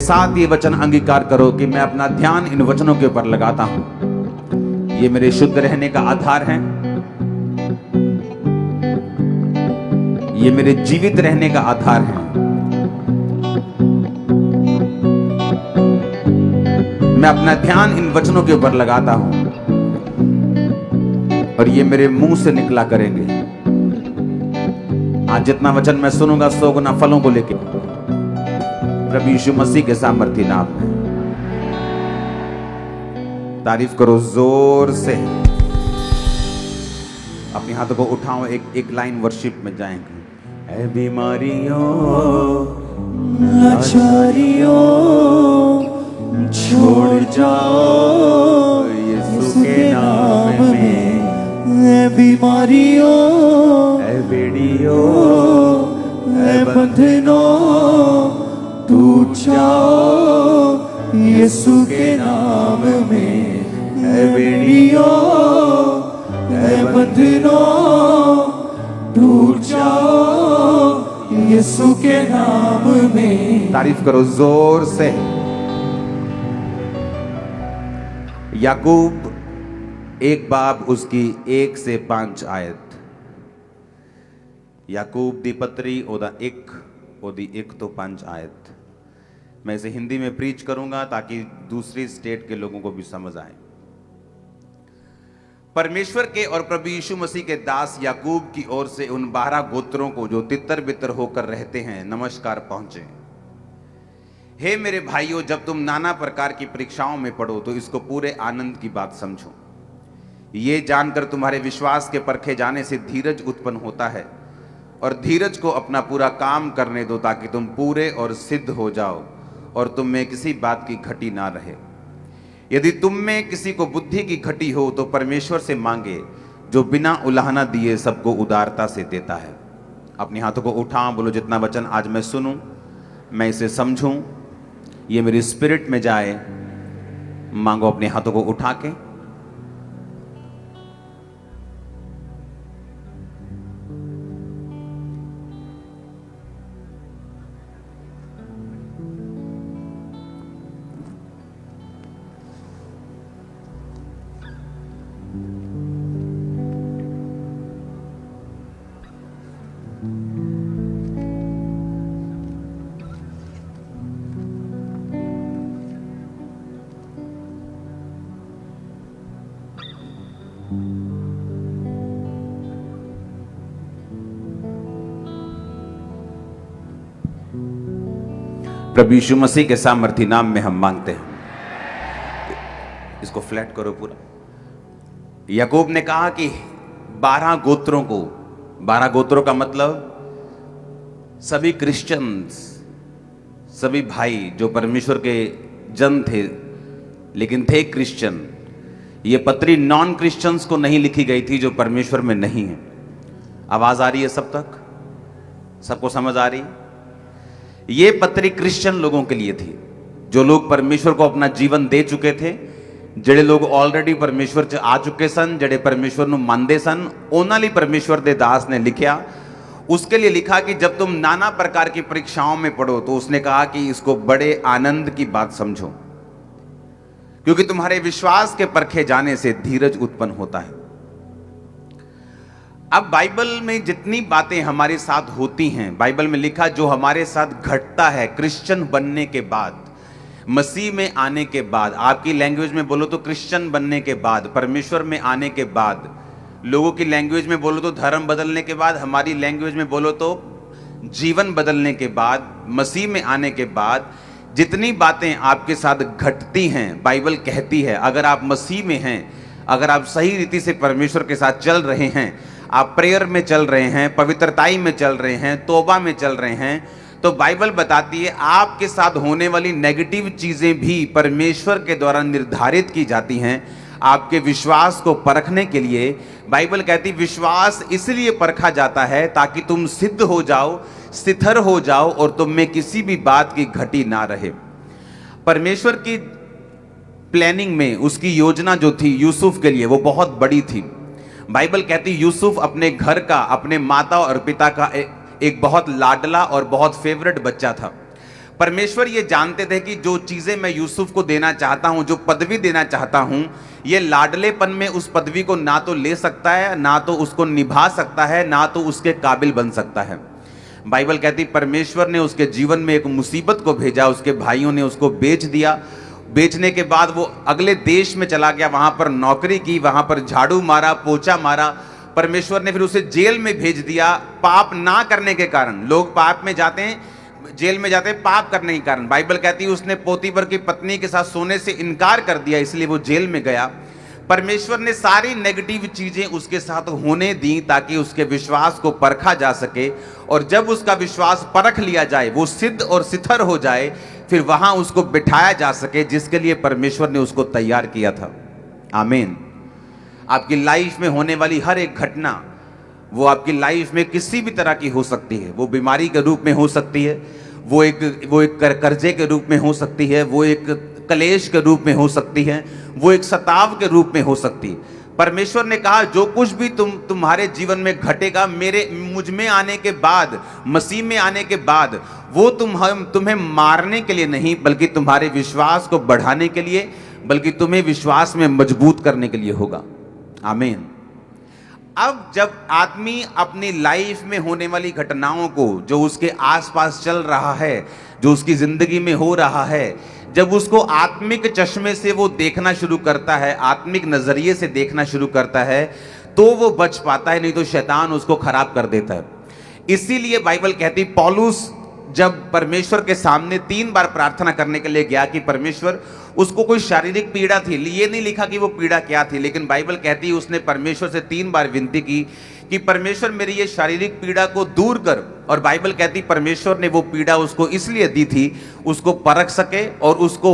साथ ये वचन अंगीकार करो कि मैं अपना ध्यान इन वचनों के ऊपर लगाता हूं। ये मेरे शुद्ध रहने का आधार है, ये मेरे जीवित रहने का आधार है। मैं अपना ध्यान इन वचनों के ऊपर लगाता हूं और ये मेरे मुंह से निकला करेंगे। आज जितना वचन मैं सुनूंगा 100 गुना फलों को लेके प्रभु यीशु मसीह के सामर्थी नाम में। तारीफ करो जोर से। अपने हाथों को उठाओ, एक लाइन वर्शिप में जाएंगे। ऐ बीमारियों लाचारियों छोड़ जाओ यीशु के नाम में। ऐ बीमारियों ऐ बेड़ियों ऐ बंधनों टूट जाओ यीशु के नाम में। ऐ बेड़ियों ऐ बंधनों टूट जाओ यीशु के नाम में। तारीफ करो जोर से। याकूब 1 बाब उसकी 1 से 5 आयत। याकूब दी पत्री ओदा 1 ओदी 1 तो 5 आयत। मैं इसे हिंदी में प्रीच करूंगा ताकि दूसरी स्टेट के लोगों को भी समझ आए। परमेश्वर के और प्रभु यीशु मसीह के दास याकूब की ओर से उन 12 गोत्रों को जो तितर बितर होकर रहते हैं नमस्कार पहुंचे। हे मेरे भाइयों, जब तुम नाना प्रकार की परीक्षाओं में पड़ो तो इसको पूरे आनंद की बात समझो। ये जानकर तुम्हारे विश्वास के परखे जाने से धीरज उत्पन्न होता है, और धीरज को अपना पूरा काम करने दो ताकि तुम पूरे और सिद्ध हो जाओ और तुम में किसी बात की घटी ना रहे। यदि तुम में किसी को बुद्धि की घटी हो तो परमेश्वर से मांगे, जो बिना उलाहना दिए सबको उदारता से देता है। अपने हाथों को उठाओ, बोलो जितना वचन आज मैं सुनूं मैं इसे समझूं, ये मेरी स्पिरिट में जाए। मांगो अपने हाथों को उठा के। प्रभु यीशु मसीह के सामर्थी नाम में हम मांगते हैं। इसको फ्लैट करो पूरा। याकूब ने कहा कि 12 गोत्रों को, 12 गोत्रों का मतलब सभी क्रिश्चियंस, सभी भाई जो परमेश्वर के जन थे लेकिन थे क्रिश्चियन। ये पत्री नॉन क्रिश्चियंस को नहीं लिखी गई थी जो परमेश्वर में नहीं है। आवाज आ रही है सब तक? सबको समझ आ रही? ये पत्री क्रिश्चियन लोगों के लिए थी, जो लोग परमेश्वर को अपना जीवन दे चुके थे, जेड़े लोग ऑलरेडी परमेश्वर च आ चुके सन, जेड़े परमेश्वर ਨੂੰ ਮੰਨਦੇ सन। ਉਹਨਾਂ ਲਈ परमेश्वर ਦੇ दास ने लिखा। उसके लिए लिखा कि जब तुम नाना प्रकार की परीक्षाओं में पड़ो तो उसने कहा कि इसको बड़े आनंद की बात समझो, क्योंकि तुम्हारे विश्वास के परखे जाने से धीरज उत्पन्न होता है। अब बाइबल में जितनी बातें हमारे साथ होती हैं, बाइबल में लिखा जो हमारे साथ घटता है क्रिश्चियन बनने के बाद, मसीह में आने के बाद, आपकी लैंग्वेज में बोलो तो क्रिश्चियन बनने के बाद, परमेश्वर में आने के बाद, लोगों की लैंग्वेज में बोलो तो धर्म बदलने के बाद, हमारी लैंग्वेज में बोलो तो जीवन बदलने के बाद, मसीह में आने के बाद जितनी बातें आपके साथ घटती हैं, बाइबल कहती है अगर आप मसीह में हैं, अगर आप सही रीति से परमेश्वर के साथ चल रहे हैं, आप प्रेयर में चल रहे हैं, पवित्रताई में चल रहे हैं, तौबा में चल रहे हैं, तो बाइबल बताती है आपके साथ होने वाली नेगेटिव चीजें भी परमेश्वर के द्वारा निर्धारित की जाती हैं आपके विश्वास को परखने के लिए। बाइबल कहती विश्वास इसलिए परखा जाता है ताकि तुम सिद्ध हो जाओ, स्थिर हो जाओ और तुम में किसी भी बात की घटी ना रहे। परमेश्वर की प्लानिंग में उसकी योजना जो थी यूसुफ के लिए वो बहुत बड़ी थी। बाइबल कहती यूसुफ अपने घर का, अपने माता और पिता का एक बहुत लाडला और बहुत फेवरेट बच्चा था। परमेश्वर ये जानते थे कि जो चीजें मैं यूसुफ को देना चाहता हूं, जो पदवी देना चाहता हूं, ये लाडलेपन में उस पदवी को ना तो ले सकता है, ना तो उसको निभा सकता है, ना तो उसके काबिल बन सकता है। बाइबल कहती परमेश्वर ने उसके जीवन में एक मुसीबत को भेजा, उसके भाइयों ने उसको बेच दिया। बेचने के बाद वो अगले देश में चला गया, वहां पर नौकरी की, वहां पर झाड़ू मारा, पोछा मारा। परमेश्वर ने फिर उसे जेल में भेज दिया पाप ना करने के कारण। लोग पाप में जाते हैं, जेल में जाते हैं पाप करने के कारण। बाइबल कहती है उसने पोतीफर की पत्नी के साथ सोने से इनकार कर दिया, इसलिए वो जेल में गया। परमेश्वर ने सारी नेगेटिव चीजें उसके साथ होने दी ताकि उसके विश्वास को परखा जा सके, और जब उसका विश्वास परख लिया जाए, वो सिद्ध और सिथर हो जाए, फिर वहां उसको बिठाया जा सके जिसके लिए परमेश्वर ने उसको तैयार किया था। आमीन। आपकी लाइफ में होने वाली हर एक घटना, वो आपकी लाइफ में किसी भी तरह की हो सकती है। वो बीमारी के रूप में हो सकती है, वो एक कर्जे के रूप में हो सकती है, वो एक कलेश के रूप में हो सकती है, वो एक सताव के रूप में हो सकती है। परमेश्वर ने कहा जो कुछ भी तुम्हारे जीवन में घटेगा, मुझ में आने के बाद, मसीह में आने के बाद, वो तुम्हें मारने के लिए नहीं, बल्कि तुम्हारे विश्वास को बढ़ाने के लिए, बल्कि तुम्हें विश्वास में मजबूत करने के लिए होगा। आमीन। अब जब आदमी अपनी लाइफ में होने वाली घटनाओं को, जो उसके आसपास चल रहा है, जो उसकी जिंदगी में हो रहा है, जब उसको आत्मिक चश्मे से वो देखना शुरू करता है, आत्मिक नजरिए से देखना शुरू करता है, तो वो बच पाता है, नहीं तो शैतान उसको खराब कर देता है। इसीलिए बाइबल कहती, पौलुस जब परमेश्वर के सामने 3 बार प्रार्थना करने के लिए गया कि परमेश्वर, उसको कोई शारीरिक पीड़ा थी, ये नहीं लिखा कि वो पीड़ा क्या थी, लेकिन बाइबल कहती है उसने परमेश्वर से 3 बार विनती की कि परमेश्वर मेरी ये शारीरिक पीड़ा को दूर कर। और बाइबल कहती परमेश्वर ने वो पीड़ा उसको इसलिए दी थी, उसको परख सके और उसको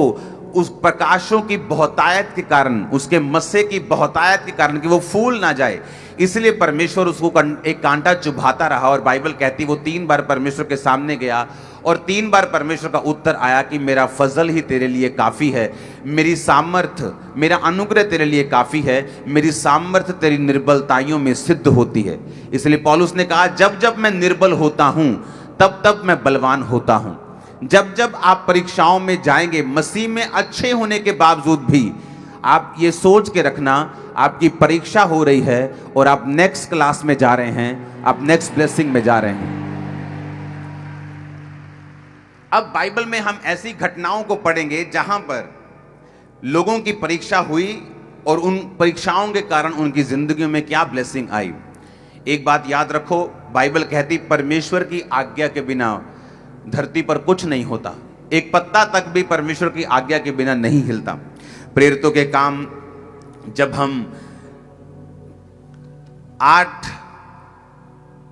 उस प्रकाशों की बहुतायत के कारण, उसके मस्से की बहुतायत के कारण कि वो फूल ना जाए, इसलिए परमेश्वर उसको एक कांटा चुभाता रहा। और बाइबल कहती वो 3 बार परमेश्वर के सामने गया और 3 बार परमेश्वर का उत्तर आया कि मेरा फजल ही तेरे लिए काफी है, मेरी सामर्थ्य, मेरा अनुग्रह तेरे लिए काफी है, मेरी सामर्थ्य तेरी निर्बलताइयों में सिद्ध होती है। इसलिए पौलुस ने कहा जब जब मैं निर्बल होता हूं, तब तब मैं बलवान होता हूं। जब जब आप परीक्षाओं में जाएंगे, मसीह में अच्छे होने के बावजूद भी, आप ये सोच के रखना, आपकी परीक्षा हो रही है और आप नेक्स्ट क्लास में जा रहे हैं, आप नेक्स्ट ब्लेसिंग में जा रहे हैं। अब बाइबल में हम ऐसी घटनाओं को पढ़ेंगे जहां पर लोगों की परीक्षा हुई और उन परीक्षाओं के कारण उनकी जिंदगी में क्या ब्लेसिंग आई। एक बात याद रखो, बाइबल कहती परमेश्वर की आज्ञा के बिना धरती पर कुछ नहीं होता। एक पत्ता तक भी परमेश्वर की आज्ञा के बिना नहीं हिलता। प्रेरितों के काम जब हम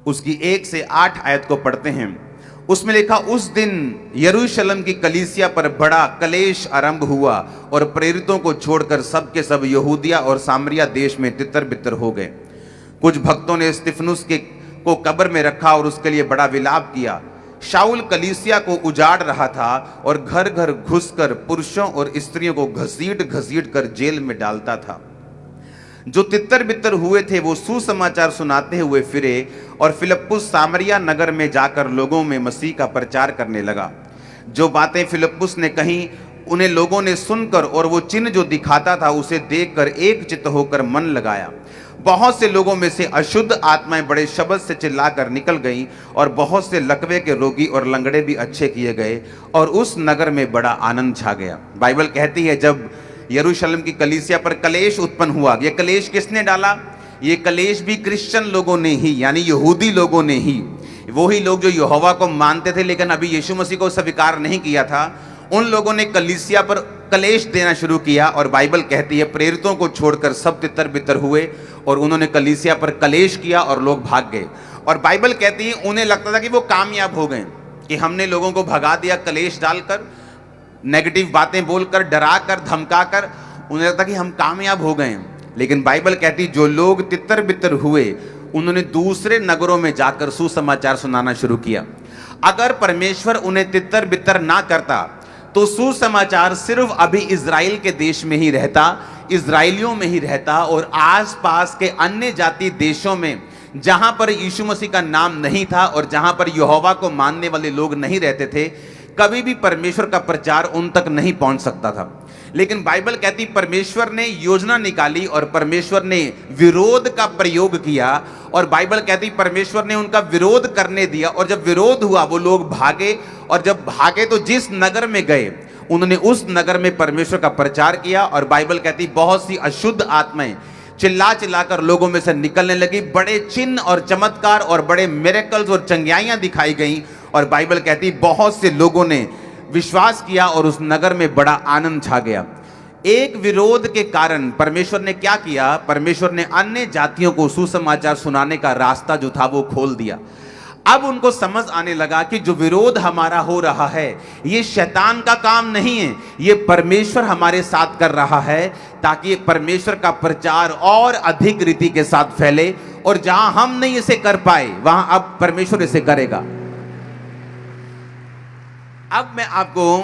1 से 8 आयत को पढ़ते हैं, उसमें लिखा उस दिन यरूशलेम की कलीसिया पर बड़ा कलेश आरंभ हुआ और प्रेरितों को छोड़कर सब के सब यहूदिया और सामरिया देश में तितर बितर हो गए। कुछ भक्तों ने स्तिफनुस को कब्र में रखा और उसके लिए बड़ा विलाप किया। शाऊल कलीसिया को उजाड़ रहा था और घर घर घुसकर पुरुषों और स्त्रियों को घसीट घसीट कर जेल में डालता था। जो तितर बितर हुए थे वो सुसमाचार सुनाते हुए फिरे और फिलिप्पुस सामरिया नगर में जाकर लोगों में मसीह का प्रचार करने लगा। जो बातें फिलिप्पुस ने कही उन्हें लोगों ने सुनकर और वो चिन्ह जो दिखाता था उसे देखकर एक चित्त होकर मन लगाया। बहुत से लोगों में से अशुद्ध आत्माएं बड़े शब्द से चिल्लाकर निकल गईं और बहुत से लकवे के रोगी और लंगड़े भी अच्छे किए गए और उस नगर में बड़ा आनंद छा गया। बाइबल कहती है जब यरूशलेम की कलीसिया पर कलेश उत्पन्न हुआ, ये कलेश किसने डाला? ये कलेश भी क्रिश्चियन लोगों ने ही, यानी यहूदी लोगों ने ही, वही लोग जो यहोवा को मानते थे लेकिन अभी यीशु मसीह को स्वीकार नहीं किया था, उन लोगों ने कलीसिया पर कलेश देना शुरू किया। और बाइबल कहती है प्रेरितों को छोड़कर सब तितर बितर हुए और उन्होंने कलीसिया पर कलेश किया और लोग भाग गए। और बाइबल कहती है उन्हें लगता था कि वो कामयाब हो गए, कि हमने लोगों को भगा दिया, कलेश डालकर, नेगेटिव बातें बोलकर, डराकर, धमकाकर, उन्हें लगता कि हम कामयाब हो गए। लेकिन बाइबल कहती जो लोग तितर बितर हुए उन्होंने दूसरे नगरों में जाकर सुसमाचार सुनाना शुरू किया। अगर परमेश्वर उन्हें तितर बितर ना करता तो सुसमाचार सिर्फ अभी इज़राइल के देश में ही रहता, इज़राइलियों में ही रहता, और आसपास के अन्य जाति देशों में जहां पर यीशु मसीह का नाम नहीं था और जहां पर यहोवा को मानने वाले लोग नहीं रहते थे, कभी भी परमेश्वर का प्रचार उन तक नहीं पहुंच सकता था। लेकिन बाइबल कहती परमेश्वर ने योजना निकाली और परमेश्वर ने विरोध का प्रयोग किया, और बाइबल कहती परमेश्वर ने उनका विरोध करने दिया, और जब विरोध हुआ वो लोग भागे, और जब भागे तो जिस नगर में गए उन्होंने उस नगर में परमेश्वर का प्रचार किया। और बाइबल कहती बहुत सी अशुद्ध आत्माएं चिल्ला चिल्लाकर लोगों में से निकलने लगी, बड़े चिन्ह और चमत्कार और बड़े मिरेकल्स और चंगियाइयां दिखाई गईं, और बाइबल कहती बहुत से लोगों ने विश्वास किया और उस नगर में बड़ा आनंद छा गया। एक विरोध के कारण परमेश्वर ने क्या किया, परमेश्वर ने अन्य जातियों को सुसमाचार सुनाने का रास्ता जो था वो खोल दिया। अब उनको समझ आने लगा कि जो विरोध हमारा हो रहा है ये शैतान का काम नहीं है, ये परमेश्वर हमारे साथ कर रहा है, ताकि परमेश्वर का प्रचार और अधिक रीति के साथ फैले, और जहां हम नहीं इसे कर पाए वहां अब परमेश्वर इसे करेगा। अब मैं आपको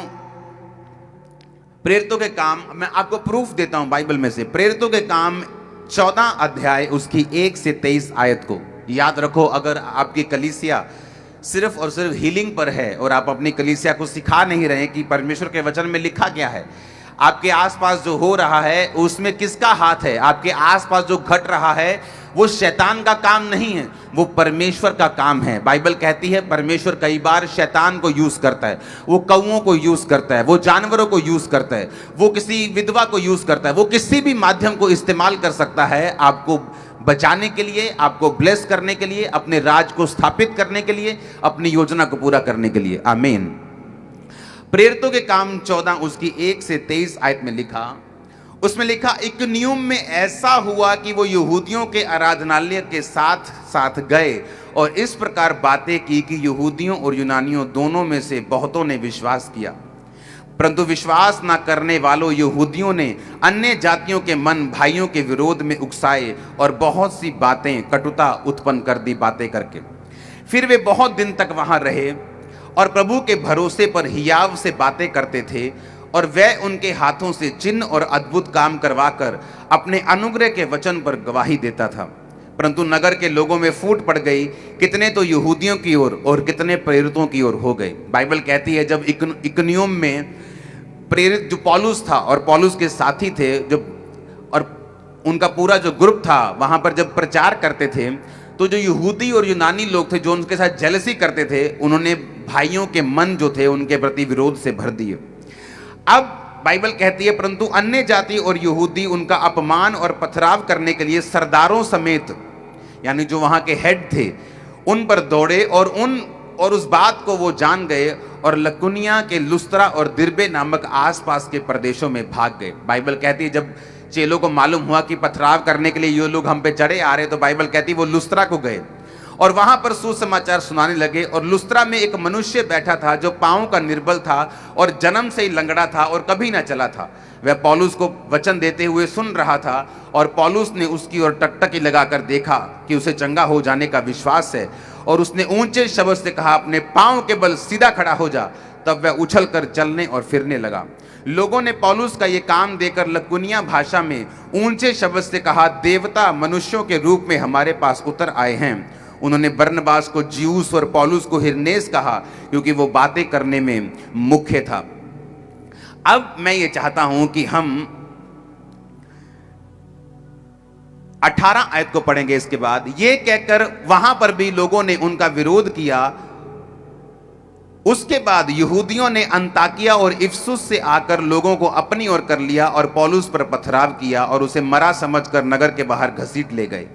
प्रेरितों के काम, मैं आपको प्रूफ देता हूं बाइबल में से। प्रेरितों के काम 14 अध्याय उसकी 1 से 23 आयत को याद रखो। अगर आपकी कलीसिया सिर्फ और सिर्फ हीलिंग पर है और आप अपनी कलीसिया को सिखा नहीं रहे कि परमेश्वर के वचन में लिखा क्या है, आपके आसपास जो हो रहा है उसमें किसका हाथ है, आपके आसपास जो घट रहा है वो शैतान का काम नहीं है, वो परमेश्वर का काम है। बाइबल कहती है परमेश्वर कई बार शैतान को यूज करता है, वो कौओं को यूज करता है, वो जानवरों को यूज करता है, वो किसी विधवा को यूज करता है, वो किसी भी माध्यम को इस्तेमाल कर सकता है आपको बचाने के लिए, आपको ब्लेस करने के लिए, अपने राज को स्थापित करने के लिए, अपनी योजना को पूरा करने के लिए। आमीन। प्रेरितों के काम 14 उसकी 1 से 23 आयत में लिखा, उसमें लिखा, इकुनियुम में ऐसा हुआ कि वो यहूदियों के आराधनालय के साथ साथ गए और इस प्रकार बातें की कि यहूदियों और यूनानियों दोनों में से बहुतों ने विश्वास किया, परंतु विश्वास न करने वालों यहूदियों ने अन्य जातियों के मन भाइयों के विरोध में उकसाए और बहुत सी बातें कटुता उत्पन्न कर दी बातें करके। फिर वे बहुत दिन तक वहां रहे और प्रभु के भरोसे पर हियाव से बातें करते थे, और वह उनके हाथों से चिन्ह और अद्भुत काम करवाकर अपने अनुग्रह के वचन पर गवाही देता था। परंतु नगर के लोगों में फूट पड़ गई, कितने तो यहूदियों की ओर और कितने प्रेरितों की ओर हो गए। बाइबल कहती है जब इकुनियुम में प्रेरित जो पौलुस था और पौलुस के साथी थे, जो और उनका पूरा जो ग्रुप था वहां पर जब प्रचार करते थे, तो जो यहूदी और यूनानी लोग थे जो उनके साथ जेलसी करते थे, उन्होंने भाइयों के मन जो थे उनके प्रति विरोध से भर दिए। अब बाइबल कहती है परंतु अन्य जाति और यहूदी उनका अपमान और पथराव करने के लिए सरदारों समेत, यानी जो वहां के हेड थे, उन पर दौड़े और उस बात को वो जान गए और लकुनिया के लुस्त्रा और दिरबे नामक आसपास के प्रदेशों में भाग गए। बाइबल कहती है जब चेलों को मालूम हुआ कि पथराव करने के लिए ये लोग हम पे चढ़े आ रहे, तो बाइबल कहती है वो लुस्त्रा को गए और वहां पर सुसमाचार सुनाने लगे। और लुस्त्रा में एक मनुष्य बैठा था जो पांव का निर्बल था और जन्म से ही लंगड़ा था और कभी ना चला था। वह पौलुस को वचन देते हुए सुन रहा था, और पौलुस ने उसकी ओर टकटकी लगाकर देखा कि उसे चंगा हो जाने का विश्वास है, और उसने ऊंचे शब्द से कहा, अपने पांव के बल सीधा खड़ा हो जा। तब वह उछलकर चलने और फिरने लगा। लोगों ने पौलुस का यह काम देकर लकुनिया भाषा में ऊंचे शब्द से कहा, देवता मनुष्यों के रूप में हमारे पास उतर आए हैं। उन्होंने बरनबास को ज्यूस और पौलुस को हिरनेस कहा, क्योंकि वो बातें करने में मुख्य था। अब मैं ये चाहता हूं कि हम 18 आयत को पढ़ेंगे। इसके बाद ये कहकर वहां पर भी लोगों ने उनका विरोध किया। उसके बाद यहूदियों ने अंताकिया और इफसुस से आकर लोगों को अपनी ओर कर लिया और पौलुस पर पथराव किया और उसे मरा समझकर नगर के बाहर घसीट ले गए।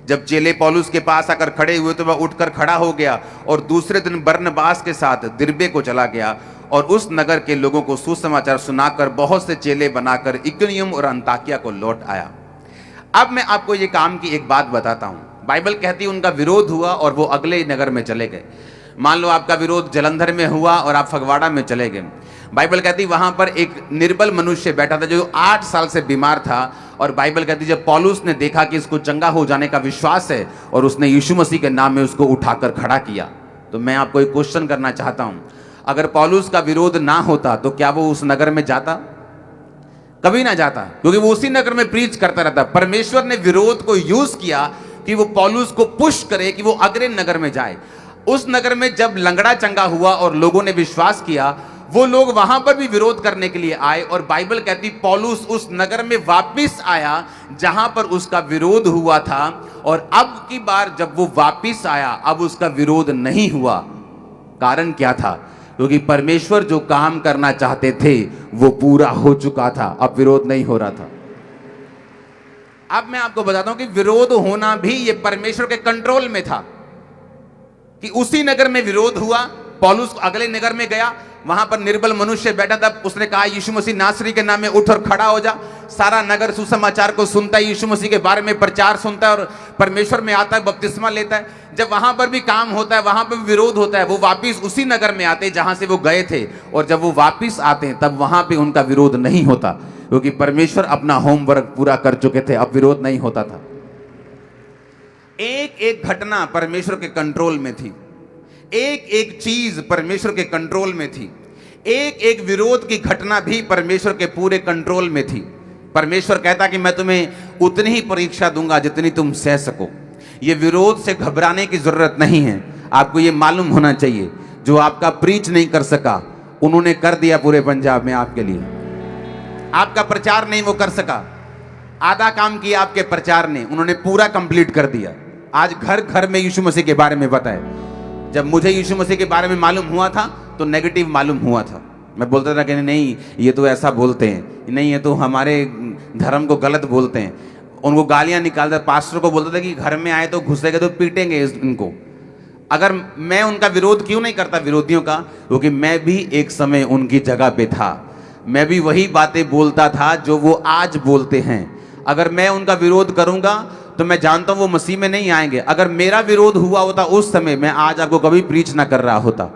जब चेले पौलुस के पास आकर खड़े हुए तो वह उठकर खड़ा हो गया और दूसरे दिन बरनबास के साथ दिरबे को चला गया और उस नगर के लोगों को सुसमाचार सुनाकर बहुत से चेले बनाकर इकुनियुम और अंताकिया को लौट आया। अब मैं आपको ये काम की एक बात बताता हूं। बाइबल कहती है उनका विरोध हुआ और वो अगले नगर में चले गए। मान लो आपका विरोध जलंधर में हुआ और आप फगवाड़ा में चले गए। बाइबल कहती वहां पर एक निर्बल मनुष्य बैठा था जो 8 साल से बीमार था, और बाइबल कहती जब पौलुस ने देखा कि इसको चंगा हो जाने का विश्वास है और उसने यीशु मसीह के नाम में उसको उठाकर खड़ा किया। तो मैं आपको एक क्वेश्चन करना चाहता हूं, अगर पौलुस का विरोध ना होता तो क्या वो उस नगर में जाता? कभी ना जाता, क्योंकि वो उसी नगर में प्रीच करता रहता। परमेश्वर ने विरोध को यूज किया कि वो पौलुस को पुश करे कि वो अगले नगर में जाए। उस नगर में जब लंगड़ा चंगा हुआ और लोगों ने विश्वास किया, वो लोग वहां पर भी विरोध करने के लिए आए और बाइबल कहती पौलुस उस नगर में वापस आया जहां पर उसका विरोध हुआ था, और अब की बार जब वो वापस आया अब उसका विरोध नहीं हुआ। कारण क्या था? क्योंकि परमेश्वर जो काम करना चाहते थे वो पूरा हो चुका था, अब विरोध नहीं हो रहा था। अब मैं आपको बताता हूं कि विरोध होना भी ये परमेश्वर के कंट्रोल में था, कि उसी नगर में विरोध हुआ। पौलुस अगले नगर में गया, वहां पर निर्बल मनुष्य बैठा था, उसने कहा यीशु मसीह नासरी के नाम में उठ और खड़ा हो जा। सारा नगर सुसमाचार को सुनता है, यीशु मसीह के बारे में प्रचार सुनता है और परमेश्वर में आता है, बपतिस्मा लेता है। जब वहां पर भी काम होता है, वहां पर भी विरोध होता है, वो वापिस उसी नगर में आते जहां से वो गए थे, और जब वो वापिस आते हैं तब वहां पर उनका विरोध नहीं होता, क्योंकि परमेश्वर अपना होमवर्क पूरा कर चुके थे, अब विरोध नहीं होता था। एक एक घटना परमेश्वर के कंट्रोल में थी, एक एक चीज परमेश्वर के कंट्रोल में थी, एक एक विरोध की घटना भी परमेश्वर के पूरे कंट्रोल में थी। परमेश्वर कहता कि मैं तुम्हें उतनी ही परीक्षा दूंगा जितनी तुम सह सको। ये विरोध से घबराने की जरूरत नहीं है। आपको ये मालूम होना चाहिए, जो आपका प्रीच नहीं कर सका उन्होंने कर दिया पूरे पंजाब में आपके लिए। आपका प्रचार नहीं वो कर सका, आधा काम किया आपके प्रचार ने, उन्होंने पूरा कंप्लीट कर दिया। आज घर घर में यीशु मसीह के बारे में बताए। जब मुझे यीशु मसीह के बारे में मालूम हुआ था तो नेगेटिव मालूम हुआ था। मैं बोलता था कि नहीं ये तो ऐसा बोलते हैं, नहीं ये तो हमारे धर्म को गलत बोलते हैं, उनको गालियां निकालता। पास्टर को बोलता था कि घर में आए तो घुसेंगे तो पीटेंगे इनको। अगर मैं उनका विरोध क्यों नहीं करता विरोधियों का? क्योंकि मैं भी एक समय उनकी जगह पे था, मैं भी वही बातें बोलता था जो वो आज बोलते हैं। अगर मैं उनका विरोध करूंगा तो मैं जानता हूं वो मसीह में नहीं आएंगे। अगर मेरा विरोध हुआ होता उस समय, मैं आज आपको कभी प्रीच ना कर रहा होता।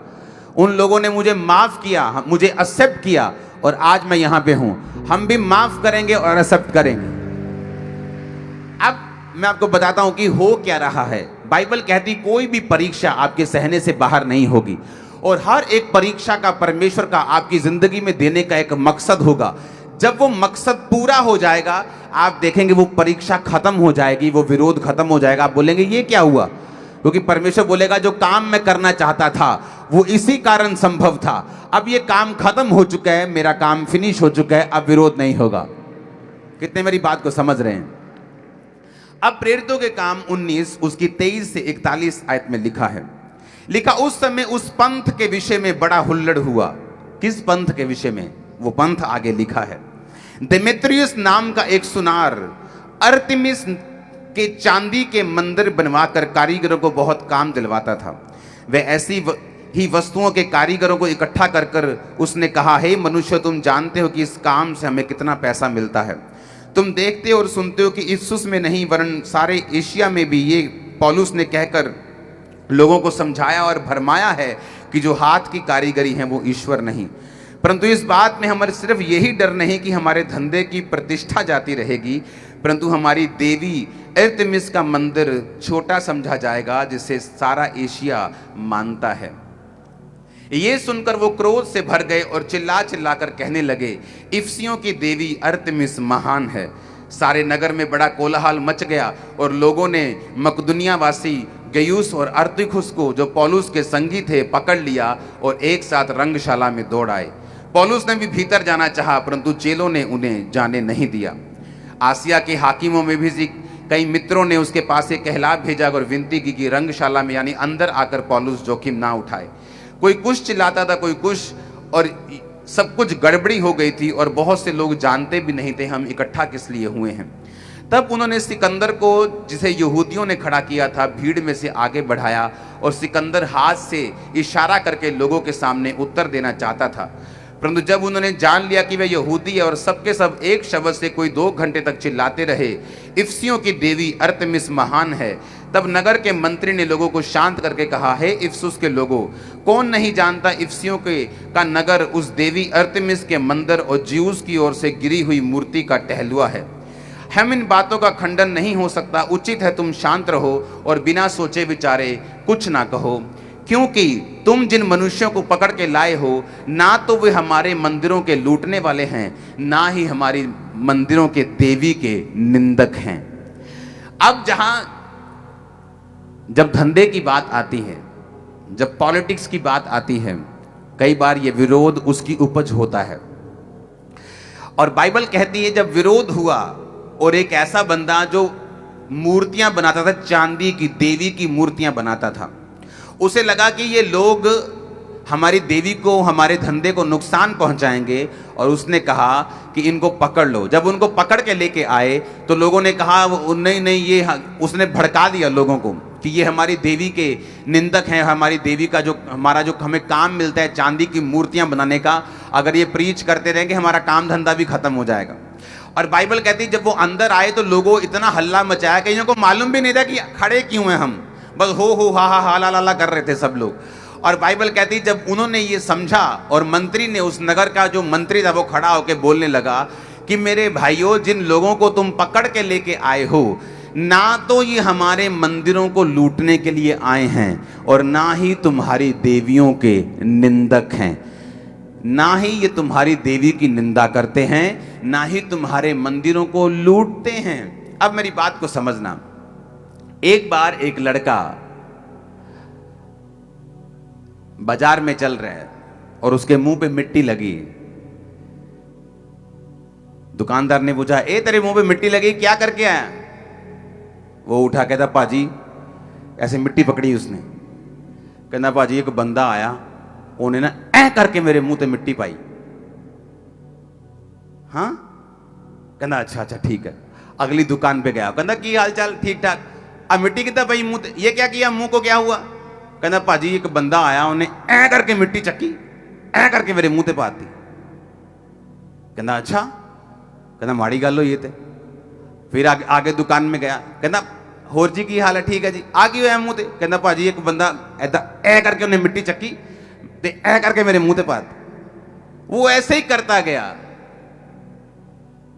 उन लोगों ने मुझे माफ किया, मुझे एक्सेप्ट किया, और आज मैं यहां पे हूं। हम भी माफ करेंगे और एक्सेप्ट करेंगे। अब मैं आपको बताता हूं कि हो क्या रहा है। बाइबल कहती कोई भी परीक्षा आपके सहने से बाहर नहीं होगी, और हर एक परीक्षा का परमेश्वर का आपकी जिंदगी में देने का एक मकसद होगा। जब वो मकसद पूरा हो जाएगा, आप देखेंगे वो परीक्षा खत्म हो जाएगी, वो विरोध खत्म हो जाएगा। आप बोलेंगे ये क्या हुआ? क्योंकि परमेश्वर बोलेगा जो काम मैं करना चाहता था वो इसी कारण संभव था, अब ये काम खत्म हो चुका है, मेरा काम फिनिश हो चुका है, अब विरोध नहीं होगा। कितने मेरी बात को समझ रहे हैं? अब प्रेरितों के काम 19 उसकी 23 से 41 आयत में लिखा उस समय उस पंथ के विषय में बड़ा हुल्लड़ हुआ। किस पंथ के विषय में? वो पंथ आगे लिखा है। देमेत्रियस नाम का एक सुनार अर्तिमिस के चांदी के मंदिर बनवाकर कारीगरों को बहुत काम दिलवाता था। वह ऐसी ही वस्तुओं के कारीगरों को इकट्ठा कर कर उसने कहा, हे मनुष्य, तुम जानते हो कि इस काम से हमें कितना पैसा मिलता है। तुम देखते और सुनते हो कि इफिसुस में नहीं वरन सारे एशिया में भी ये पौलुस ने कहकर लोगों को समझाया और भरमाया है कि जो हाथ की कारीगरी है वो ईश्वर नहीं। परंतु इस बात में हमारे सिर्फ यही डर नहीं कि हमारे धंधे की प्रतिष्ठा जाती रहेगी, परंतु हमारी देवी अर्तेमिस का मंदिर छोटा समझा जाएगा जिसे सारा एशिया मानता है। ये सुनकर वो क्रोध से भर गए और चिल्ला चिल्ला कर कहने लगे, इफिसियों की देवी अर्तेमिस महान है। सारे नगर में बड़ा कोलाहल मच गया और लोगों ने मकदुनिया वासी गयुस और अर्तिखुस को, जो पौलुस के संगी थे, पकड़ लिया और एक साथ रंगशाला में दौड़ आए। पौलुस ने भी भीतर जाना चाहा, परंतु चेलों ने उन्हें जाने नहीं दिया। आसिया के हाकिमों में भी कई मित्रों ने उसके पास एक कहला भेजा और विनती की कि रंगशाला में यानी अंदर आकर पौलुस जोखिम ना उठाए। कोई कुछ चिल्लाता था, कोई कुछ, और सब कुछ गड़बड़ी हो गई थी और बहुत से लोग जानते भी नहीं थे हम इकट्ठा किस लिए हुए हैं। तब उन्होंने सिकंदर को, जिसे यहूदियों ने खड़ा किया था, भीड़ में से आगे बढ़ाया और सिकंदर हाथ से इशारा करके लोगों के सामने उत्तर देना चाहता था। परंतु जब उन्होंने जान लिया कि वह यहूदी है और सबके सब एक शब्द से कोई 2 घंटे तक चिल्लाते रहे, इफिसियों की देवी अर्तेमिस महान है, तब नगर के मंत्री ने लोगों को शांत करके कहा, हे इफिसुस के लोगों, कौन नहीं जानता इफिसियों का नगर उस देवी अर्तेमिस के मंदिर और ज्यूस की ओर से गिरी हुई मूर्ति का टहलुआ है। हम इन बातों का खंडन नहीं हो सकता। उचित है तुम शांत रहो और बिना सोचे विचारे कुछ ना कहो, क्योंकि तुम जिन मनुष्यों को पकड़ के लाए हो, ना तो वे हमारे मंदिरों के लूटने वाले हैं, ना ही हमारी मंदिरों के देवी के निंदक हैं। अब जब धंधे की बात आती है, जब पॉलिटिक्स की बात आती है, कई बार ये विरोध उसकी उपज होता है। और बाइबल कहती है जब विरोध हुआ और एक ऐसा बंदा जो मूर्तियां बनाता था, चांदी की देवी की मूर्तियां बनाता था, उसे लगा कि ये लोग हमारी देवी को, हमारे धंधे को नुकसान पहुंचाएंगे, और उसने कहा कि इनको पकड़ लो। जब उनको पकड़ के लेके आए तो लोगों ने कहा नहीं नहीं, ये उसने भड़का दिया लोगों को कि ये हमारी देवी के निंदक हैं, हमारी देवी का जो हमें काम मिलता है चांदी की मूर्तियां बनाने का, अगर ये प्रीच करते रहेंगे हमारा काम धंधा भी खत्म हो जाएगा। और बाइबल कहती है जब वो अंदर आए तो लोगों इतना हल्ला मचाया कि इनको मालूम भी नहीं था कि खड़े क्यों हैं हम, बस हो हा हा हा ला ला ला कर रहे थे सब लोग। और बाइबल कहती है जब उन्होंने ये समझा और मंत्री ने, उस नगर का जो मंत्री था वो खड़ा होकर बोलने लगा कि मेरे भाइयों, जिन लोगों को तुम पकड़ के लेके आए हो, ना तो ये हमारे मंदिरों को लूटने के लिए आए हैं और ना ही तुम्हारी देवियों के निंदक हैं, ना ही ये तुम्हारी देवी की निंदा करते हैं, ना ही तुम्हारे मंदिरों को लूटते हैं। अब मेरी बात को समझना, एक बार एक लड़का बाजार में चल रहा है और उसके मुंह पे मिट्टी लगी। दुकानदार ने पूछा, ए तेरे मुंह पे मिट्टी लगी, क्या करके आया? वो उठा, कहता पाजी, ऐसे मिट्टी पकड़ी उसने, कहना पाजी एक बंदा आया, उन्हें ना ऐ करके मेरे मुंह पे मिट्टी पाई। हाँ, कहना अच्छा अच्छा ठीक है। अगली दुकान पे गया, कहना की हाल चाल, ठीक ठाक। अब मिट्टी कितना पाई मुंह पे, ये क्या किया, मुंह को क्या हुआ? कहना पाजी एक बंदा आया, उन्हें ऐ करके मिट्टी चक्की, ऐ करके मेरे मुंह पे पाती। कहना अच्छा, कहना माड़ी गल हो ये थे। फिर आगे दुकान में गया, कहना होर जी की हाल है, ठीक है जी, आ गई मुंह ते। कहना पाजी एक बंदा ऐदा ऐ करके उन्हें मिट्टी चक्की ते ऐ करके मेरे मुंह ते पाती। वो ऐसे ही करता गया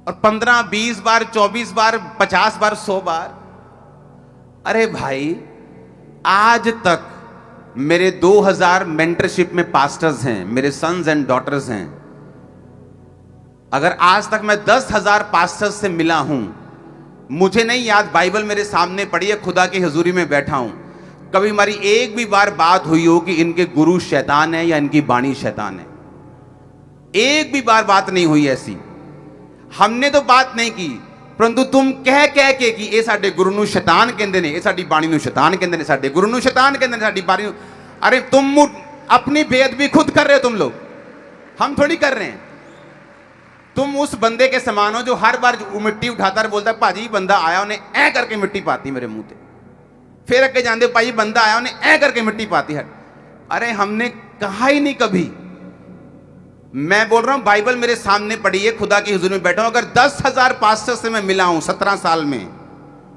और 15 20 बार, 24 बार, 50 बार, 100 बार। अरे भाई, आज तक मेरे 2000 मेंटरशिप में पास्टर्स हैं, मेरे सन्स एंड डॉटर्स हैं। अगर आज तक मैं 10,000 पास्टर्स से मिला हूं, मुझे नहीं याद, बाइबल मेरे सामने पड़ी है, खुदा की हजूरी में बैठा हूं, कभी हमारी एक भी बार बात हुई हो कि इनके गुरु शैतान है या इनकी बाणी शैतान है। एक भी बार बात नहीं हुई ऐसी, हमने तो बात नहीं की, परंतु तुम कह कह के कि ये साडे गुरु नूं शैतान कहंदे ने, ये साडी बाणी नूं शैतान कहंदे ने, साडे गुरु नूं शैतान कहंदे ने, साडी बाणी। अरे तुम अपनी बेअदबी खुद कर रहे हो तुम लोग, हम थोड़ी कर रहे हैं। तुम उस बंदे के समान हो जो हर बार मिट्टी उठाता है, बोलता है पाजी बंदा आया, उन्हें ऐ करके मिट्टी पाती मेरे मुंह पे। फिर अगे जाते, भाई बंदा आया, उन्हें ऐ करके मिट्टी पाती है। अरे हमने कहा ही नहीं कभी। मैं बोल रहा हूं बाइबल मेरे सामने पड़ी है, खुदा की हुजूर में बैठा हूं। अगर 10,000 पास्टर से मैं मिला हूं 17 साल में,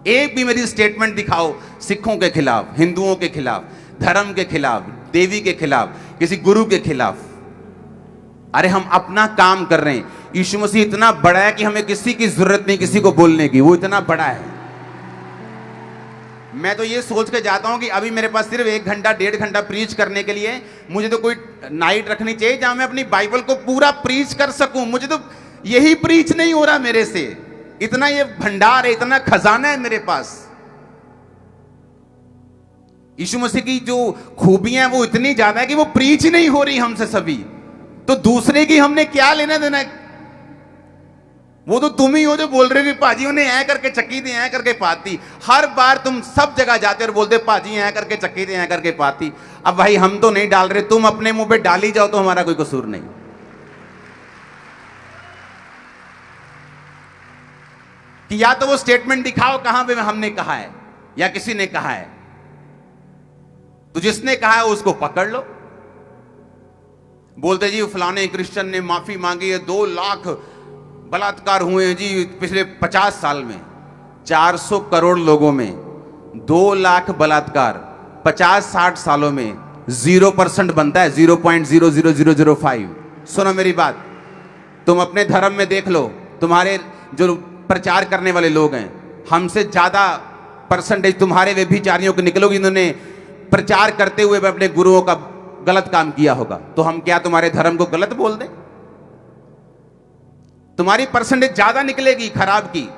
एक भी मेरी स्टेटमेंट दिखाओ सिखों के खिलाफ, हिंदुओं के खिलाफ, धर्म के खिलाफ, देवी के खिलाफ, किसी गुरु के खिलाफ। अरे हम अपना काम कर रहे हैं। यीशु मसीह इतना बड़ा है कि हमें किसी की जरूरत नहीं किसी को बोलने की, वो इतना बड़ा है। मैं तो ये सोच के जाता हूं कि अभी मेरे पास सिर्फ 1 घंटा 1.5 घंटा प्रीच करने के लिए, मुझे तो कोई नाइट रखनी चाहिए जहां मैं अपनी बाइबल को पूरा प्रीच कर सकूं। मुझे तो यही प्रीच नहीं हो रहा मेरे से, इतना ये भंडार है, इतना खजाना है मेरे पास। यीशु मसीह की जो खूबियां वो इतनी ज्यादा है कि वो प्रीच ही नहीं हो रही हमसे सभी, तो दूसरे की हमने क्या लेना देना है? वो तो तुम ही हो जो बोल रहे हो कि पाजी उन्हें ऐ करके चक्की थी, ऐ करके पाती। हर बार तुम सब जगह जाते और बोलते पाजी ऐ करके चक्की थी, ऐ करके पाती। अब भाई हम तो नहीं डाल रहे, तुम अपने मुंह पे डाली जाओ तो हमारा कोई कसूर नहीं। कि या तो वो स्टेटमेंट दिखाओ कहां पे हमने कहा है या किसी ने कहा है, तो जिसने कहा है उसको पकड़ लो। बोलते जी फलाने क्रिश्चियन ने माफी मांगी है, 2 लाख बलात्कार हुए हैं जी पिछले 50 साल में। 400 करोड़ लोगों में 2 लाख बलात्कार 50-60 सालों में 0% बनता है, 0.00005। सुनो मेरी बात, तुम अपने धर्म में देख लो, तुम्हारे जो प्रचार करने वाले लोग हैं, हमसे ज्यादा परसेंटेज तुम्हारे व्यभिचारियों को निकलोगी, इन्होंने प्रचार करते हुए अपने गुरुओं का गलत काम किया होगा। तो हम क्या तुम्हारे धर्म को गलत बोल दें? तुम्हारी परसेंटेज ज्यादा निकलेगी खराब की,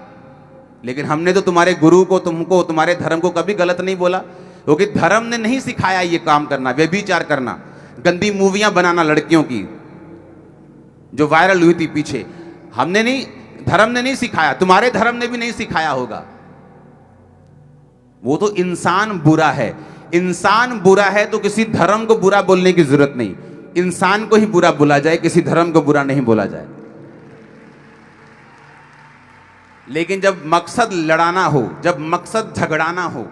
लेकिन हमने तो तुम्हारे गुरु को, तुमको, तुम्हारे धर्म को कभी गलत नहीं बोला। क्योंकि धर्म ने नहीं सिखाया ये काम करना, व्यभिचार करना, गंदी मूवियां बनाना लड़कियों की जो वायरल हुई थी पीछे। हमने नहीं, धर्म ने नहीं सिखाया, तुम्हारे धर्म ने भी नहीं सिखाया होगा। वो तो इंसान बुरा है। इंसान बुरा है तो किसी धर्म को बुरा बोलने की जरूरत नहीं, इंसान को ही बुरा बोला जाए, किसी धर्म को बुरा नहीं बोला जाए। लेकिन जब मकसद लड़ाना हो, जब मकसद झगड़ाना हो,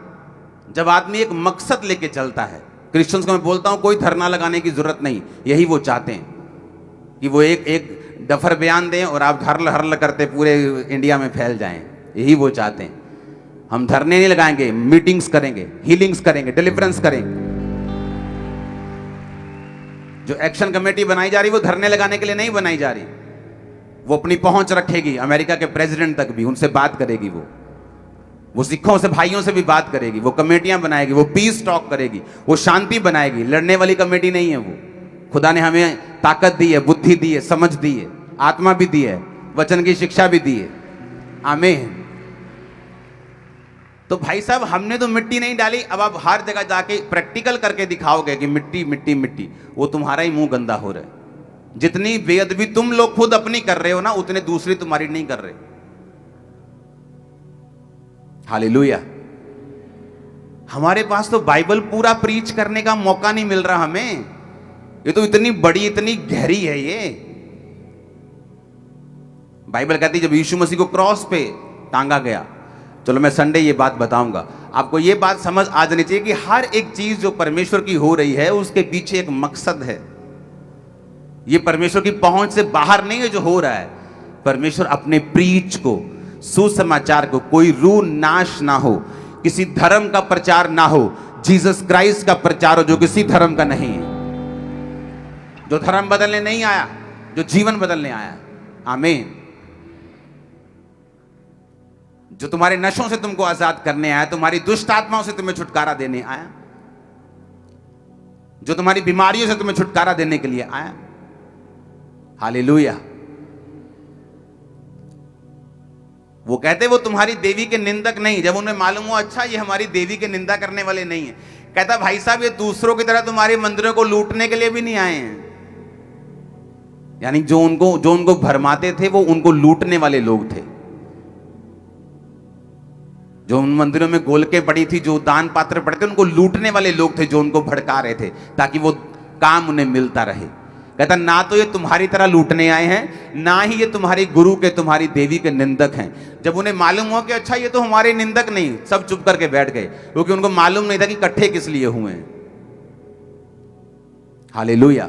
जब आदमी एक मकसद लेके चलता है, क्रिश्चियंस को मैं बोलता हूं कोई धरना लगाने की जरूरत नहीं। यही वो चाहते हैं कि वो एक डफर बयान दें और आप हरल हरल करते पूरे इंडिया में फैल जाएं। यही वो चाहते हैं। हम धरने नहीं लगाएंगे, मीटिंग्स करेंगे, हीलिंग्स करेंगे, डिलीवरेंस करेंगे। जो एक्शन कमेटी बनाई जा रही वो धरने लगाने के लिए नहीं बनाई जा रही। वो अपनी पहुंच रखेगी अमेरिका के प्रेसिडेंट तक भी, उनसे बात करेगी, वो सिखों से, भाइयों से भी बात करेगी, वो कमेटियां बनाएगी, वो पीस टॉक करेगी, वो शांति बनाएगी। लड़ने वाली कमेटी नहीं है वो। खुदा ने हमें ताकत दी है, बुद्धि दी है, समझ दी है, आत्मा भी दी है, वचन की शिक्षा भी दी है। आमीन। तो भाई साहब हमने तो मिट्टी नहीं डाली, अब आप हर जगह जाके प्रैक्टिकल करके दिखाओगे कि मिट्टी मिट्टी मिट्टी, वो तुम्हारा ही मुंह गंदा हो रहा है। जितनी बेअदबी तुम लोग खुद अपनी कर रहे हो ना, उतने दूसरी तुम्हारी नहीं कर रहे। हालेलुया। हमारे पास तो बाइबल पूरा प्रीच करने का मौका नहीं मिल रहा हमें। ये तो इतनी बड़ी, इतनी गहरी है ये। बाइबल कहती है जब यीशु मसीह को क्रॉस पे टांगा गया, चलो मैं संडे ये बात बताऊंगा आपको, ये बात समझ आ जानी चाहिए कि हर एक चीज जो परमेश्वर की हो रही है उसके पीछे एक मकसद है। ये परमेश्वर की पहुंच से बाहर नहीं है जो हो रहा है। परमेश्वर अपने प्रीच को, सुसमाचार को, कोई रूह नाश ना हो, किसी धर्म का प्रचार ना हो, जीसस क्राइस्ट का प्रचार हो जो किसी धर्म का नहीं है, जो धर्म बदलने नहीं आया, जो जीवन बदलने आया। आमीन। जो तुम्हारे नशों से तुमको आजाद करने आया, तुम्हारी दुष्ट आत्माओं से तुम्हें छुटकारा देने आया, जो तुम्हारी बीमारियों से तुम्हें छुटकारा देने के लिए आया। हालेलुया। वो कहते वो तुम्हारी देवी के निंदक नहीं। जब उन्हें मालूम हुआ अच्छा ये हमारी देवी के निंदा करने वाले नहीं है, कहता भाई साहब ये दूसरों की तरह तुम्हारे मंदिरों को लूटने के लिए भी नहीं आए हैं। यानी जो उनको भरमाते थे वो उनको लूटने वाले लोग थे। जो उन मंदिरों में गोलकें पड़ी थी, जो दान पात्र पड़े थे, उनको लूटने वाले लोग थे जो उनको भड़का रहे थे ताकि वो काम उन्हें मिलता रहे। कहता ना तो ये तुम्हारी तरह लूटने आए हैं, ना ही ये तुम्हारी गुरु के, तुम्हारी देवी के निंदक हैं। जब उन्हें मालूम हुआ कि अच्छा ये तो हमारे निंदक नहीं, सब चुप करके बैठ गए, क्योंकि उनको मालूम नहीं था कि इकट्ठे किस लिए हुए हैं। हालेलुया।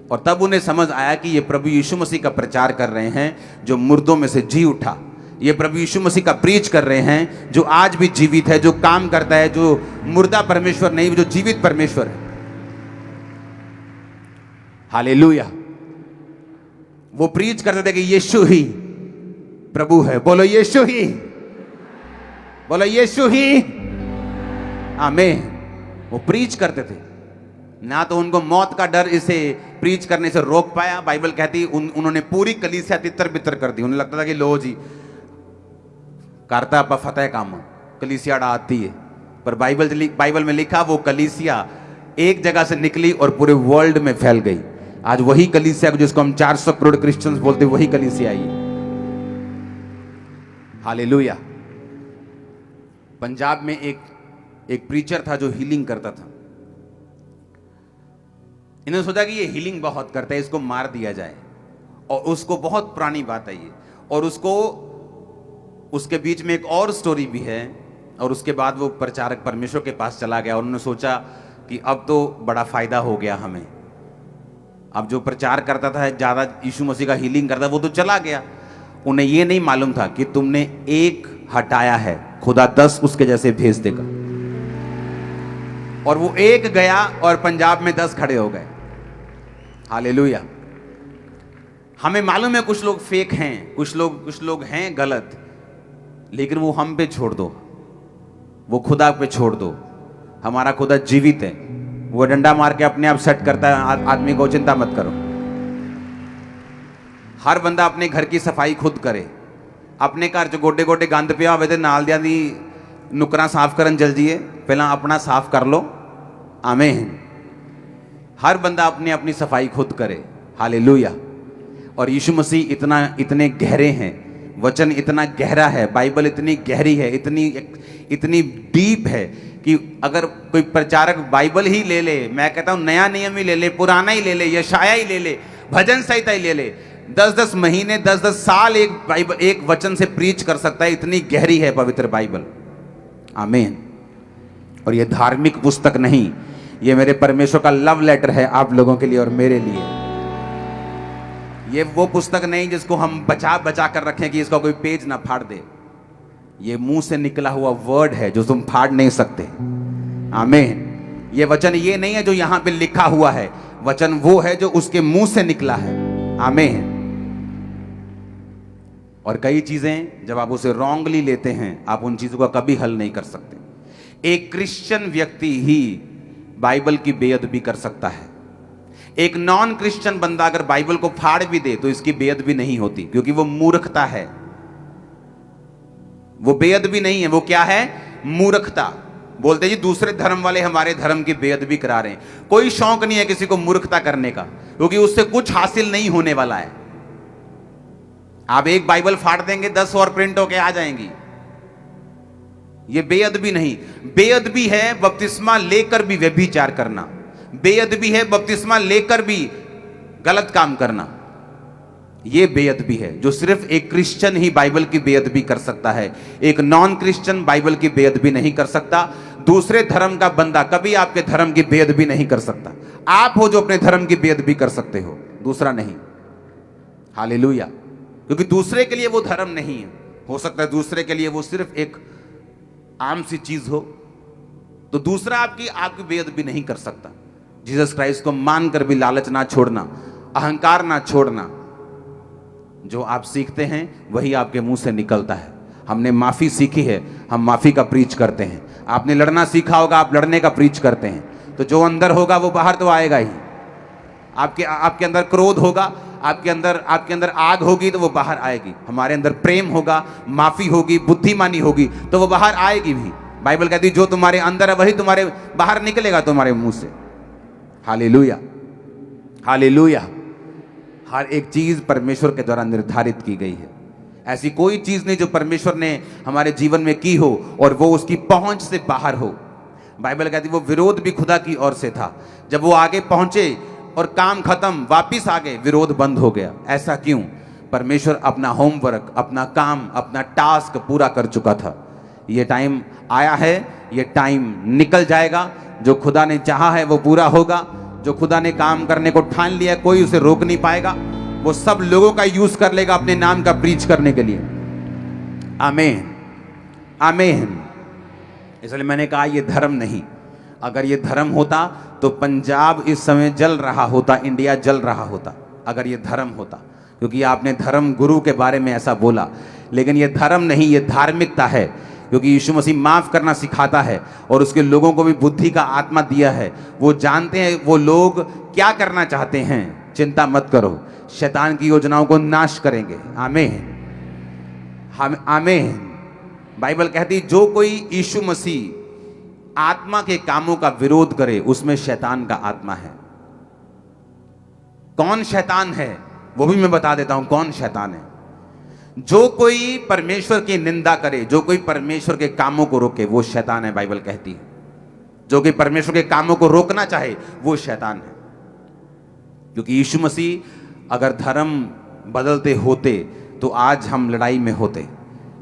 और तब उन्हें समझ आया कि ये प्रभु यीशु मसीह का प्रचार कर रहे हैं जो मुर्दों में से जी उठा। ये प्रभु यीशु मसीह का प्रीच कर रहे हैं जो आज भी जीवित है, जो काम करता है, जो मुर्दा परमेश्वर नहीं, जो जीवित परमेश्वर है। हालेलुया। वो प्रीच करते थे कि यीशु ही प्रभु है। बोलो यीशु ही, बोलो यीशु ही। आमीन। वो प्रीच करते थे। ना तो उनको मौत का डर इसे प्रीच करने से रोक पाया। बाइबल कहती उन्होंने पूरी कलीसिया तितर बितर कर दी। उन्हें लगता था कि लो जी करता अपा फतेह काम, कलीसिया आती है। पर बाइबल में लिखा वो कलीसिया एक जगह से निकली और पूरे वर्ल्ड में फैल गई। आज वही कलीसिया जिसको हम 400 करोड़ क्रिश्चियंस बोलते, वही कलीसिया आई। हालेलुया। पंजाब में एक प्रीचर था जो हीलिंग करता था। इन्होंने सोचा कि ये हीलिंग बहुत करता है, इसको मार दिया जाए। और उसको बहुत पुरानी बात है ये, और उसके बीच में एक और स्टोरी भी है। और उसके बाद वो प्रचारक परमेश्वर के पास चला गया और उन्होंने सोचा कि अब तो बड़ा फायदा हो गया हमें। अब जो प्रचार करता था ज्यादा यीशु मसीह का हीलिंग करता, वो तो चला गया। उन्हें ये नहीं मालूम था कि तुमने एक हटाया है, खुदा 10 उसके जैसे भेज देगा। और वो एक गया और पंजाब में 10 खड़े हो गए। हालेलुया। हमें मालूम है कुछ लोग फेक हैं, कुछ लोग हैं गलत, लेकिन वो हम पे छोड़ दो, वो खुदा पे छोड़ दो। हमारा खुदा जीवित है, वो डंडा मार के अपने आप सेट करता है आदमी को। चिंता मत करो। हर बंदा अपने घर की सफाई खुद करे। अपने घर च गोडे गोडे गंद पिया होवे ते नाल दियां दी नुकरा साफ करन जल जिए, पहला अपना साफ कर लो। आमीन। हर बंदा अपनी अपनी सफाई खुद करे। हालेलुया। और यीशु मसीह इतने गहरे हैं, वचन इतना गहरा है, बाइबल इतनी गहरी है, इतनी डीप है कि अगर कोई प्रचारक बाइबल ही ले ले, मैं कहता हूं नया नियम ही ले ले, पुराना ही ले ले, यशाया ही ले ले, भजन संहिता ही ले ले, 10-10 महीने 10-10 साल एक बाइबल एक वचन से प्रीच कर सकता है। इतनी गहरी है पवित्र बाइबल। आमीन। और ये धार्मिक पुस्तक नहीं, ये मेरे परमेश्वर का लव लेटर है आप लोगों के लिए और मेरे लिए। ये वो पुस्तक नहीं जिसको हम बचा बचा कर रखें कि इसका कोई पेज ना फाड़ दे। ये मुंह से निकला हुआ वर्ड है जो तुम फाड़ नहीं सकते। आमीन। ये वचन ये नहीं है जो यहां पे लिखा हुआ है, वचन वो है जो उसके मुंह से निकला है। आमीन। और कई चीजें जब आप उसे रॉन्गली लेते हैं, आप उन चीजों का कभी हल नहीं कर सकते। एक क्रिश्चियन व्यक्ति ही बाइबल की बेअदबी कर सकता है। एक नॉन क्रिश्चियन बंदा अगर बाइबल को फाड़ भी दे तो इसकी बेअदबी नहीं होती, क्योंकि वो मूर्खता है। वो बेअदबी नहीं है, वो क्या है? मूर्खता। बोलते जी दूसरे धर्म वाले हमारे धर्म की बेअदबी करा रहे हैं। कोई शौक नहीं है किसी को मूर्खता करने का, क्योंकि उससे कुछ हासिल नहीं होने वाला है। आप एक बाइबल फाड़ देंगे, 10 और प्रिंट होके आ जाएंगी। ये बेअदबी नहीं। बेअदबी है बपतिस्मा लेकर भी व्यभिचार करना, बेअदबी है बपतिस्मा लेकर भी गलत काम करना। ये बेअदबी है जो सिर्फ एक क्रिश्चियन ही बाइबल की बेअदबी कर सकता है। एक नॉन क्रिश्चियन बाइबल की बेअदबी नहीं कर सकता। दूसरे धर्म का बंदा कभी आपके धर्म की बेअदबी नहीं कर सकता। आप हो जो अपने धर्म की बेअदबी कर सकते हो, दूसरा नहीं। हालेलुया। क्योंकि दूसरे के लिए वो धर्म नहीं है। हो सकता है दूसरे के लिए वो सिर्फ एक आम सी चीज हो, तो दूसरा आपकी बेअदबी नहीं कर सकता। जीसस क्राइस्ट को मानकर भी लालच ना छोड़ना, अहंकार ना छोड़ना। जो आप सीखते हैं वही आपके मुंह से निकलता है। हमने माफी सीखी है, हम माफी का प्रीच करते हैं। आपने लड़ना सीखा होगा, आप लड़ने का प्रीच करते हैं। तो जो अंदर होगा वो बाहर तो आएगा ही। आपके अंदर क्रोध होगा, आपके अंदर आग होगी तो वो बाहर आएगी। हमारे अंदर प्रेम होगा, माफी होगी, बुद्धिमानी होगी तो वो बाहर आएगी भी। बाइबल कहती है जो तुम्हारे अंदर है वही तुम्हारे बाहर निकलेगा, तुम्हारे मुंह से। Hallelujah, hallelujah. हर एक चीज परमेश्वर के द्वारा निर्धारित की गई है। ऐसी कोई चीज नहीं जो परमेश्वर ने हमारे जीवन में की हो और वो उसकी पहुंच से बाहर हो। बाइबल कहती है वो विरोध भी खुदा की ओर से था। जब वो आगे पहुंचे और काम खत्म, वापिस आ गए, विरोध बंद हो गया। ऐसा क्यों? परमेश्वर अपना होमवर्क, अपना काम, अपना टास्क पूरा कर चुका था। ये टाइम आया है, ये टाइम निकल जाएगा। जो खुदा ने चाहा है वो पूरा होगा। जो खुदा ने काम करने को ठान लिया कोई उसे रोक नहीं पाएगा। वो सब लोगों का यूज कर लेगा अपने नाम का प्रीच करने के लिए। आमीन, आमीन। इसलिए मैंने कहा ये धर्म नहीं। अगर ये धर्म होता तो पंजाब इस समय जल रहा होता, इंडिया जल रहा होता, अगर ये धर्म होता। क्योंकि आपने धर्म गुरु के बारे में ऐसा बोला, लेकिन ये धर्म नहीं, ये धार्मिकता है। क्योंकि यीशु मसीह माफ करना सिखाता है और उसके लोगों को भी बुद्धि का आत्मा दिया है। वो जानते हैं वो लोग क्या करना चाहते हैं। चिंता मत करो, शैतान की योजनाओं को नाश करेंगे। आमीन, हम आमीन। बाइबल कहती जो कोई यीशु मसीह आत्मा के कामों का विरोध करे उसमें शैतान का आत्मा है। कौन शैतान है वो भी मैं बता देता हूं कौन शैतान है। जो कोई परमेश्वर की निंदा करे, जो कोई परमेश्वर के कामों को रोके, वो शैतान है। बाइबल कहती है जो कि परमेश्वर के कामों को रोकना चाहे वो शैतान है। क्योंकि यीशु मसीह अगर धर्म बदलते होते तो आज हम लड़ाई में होते।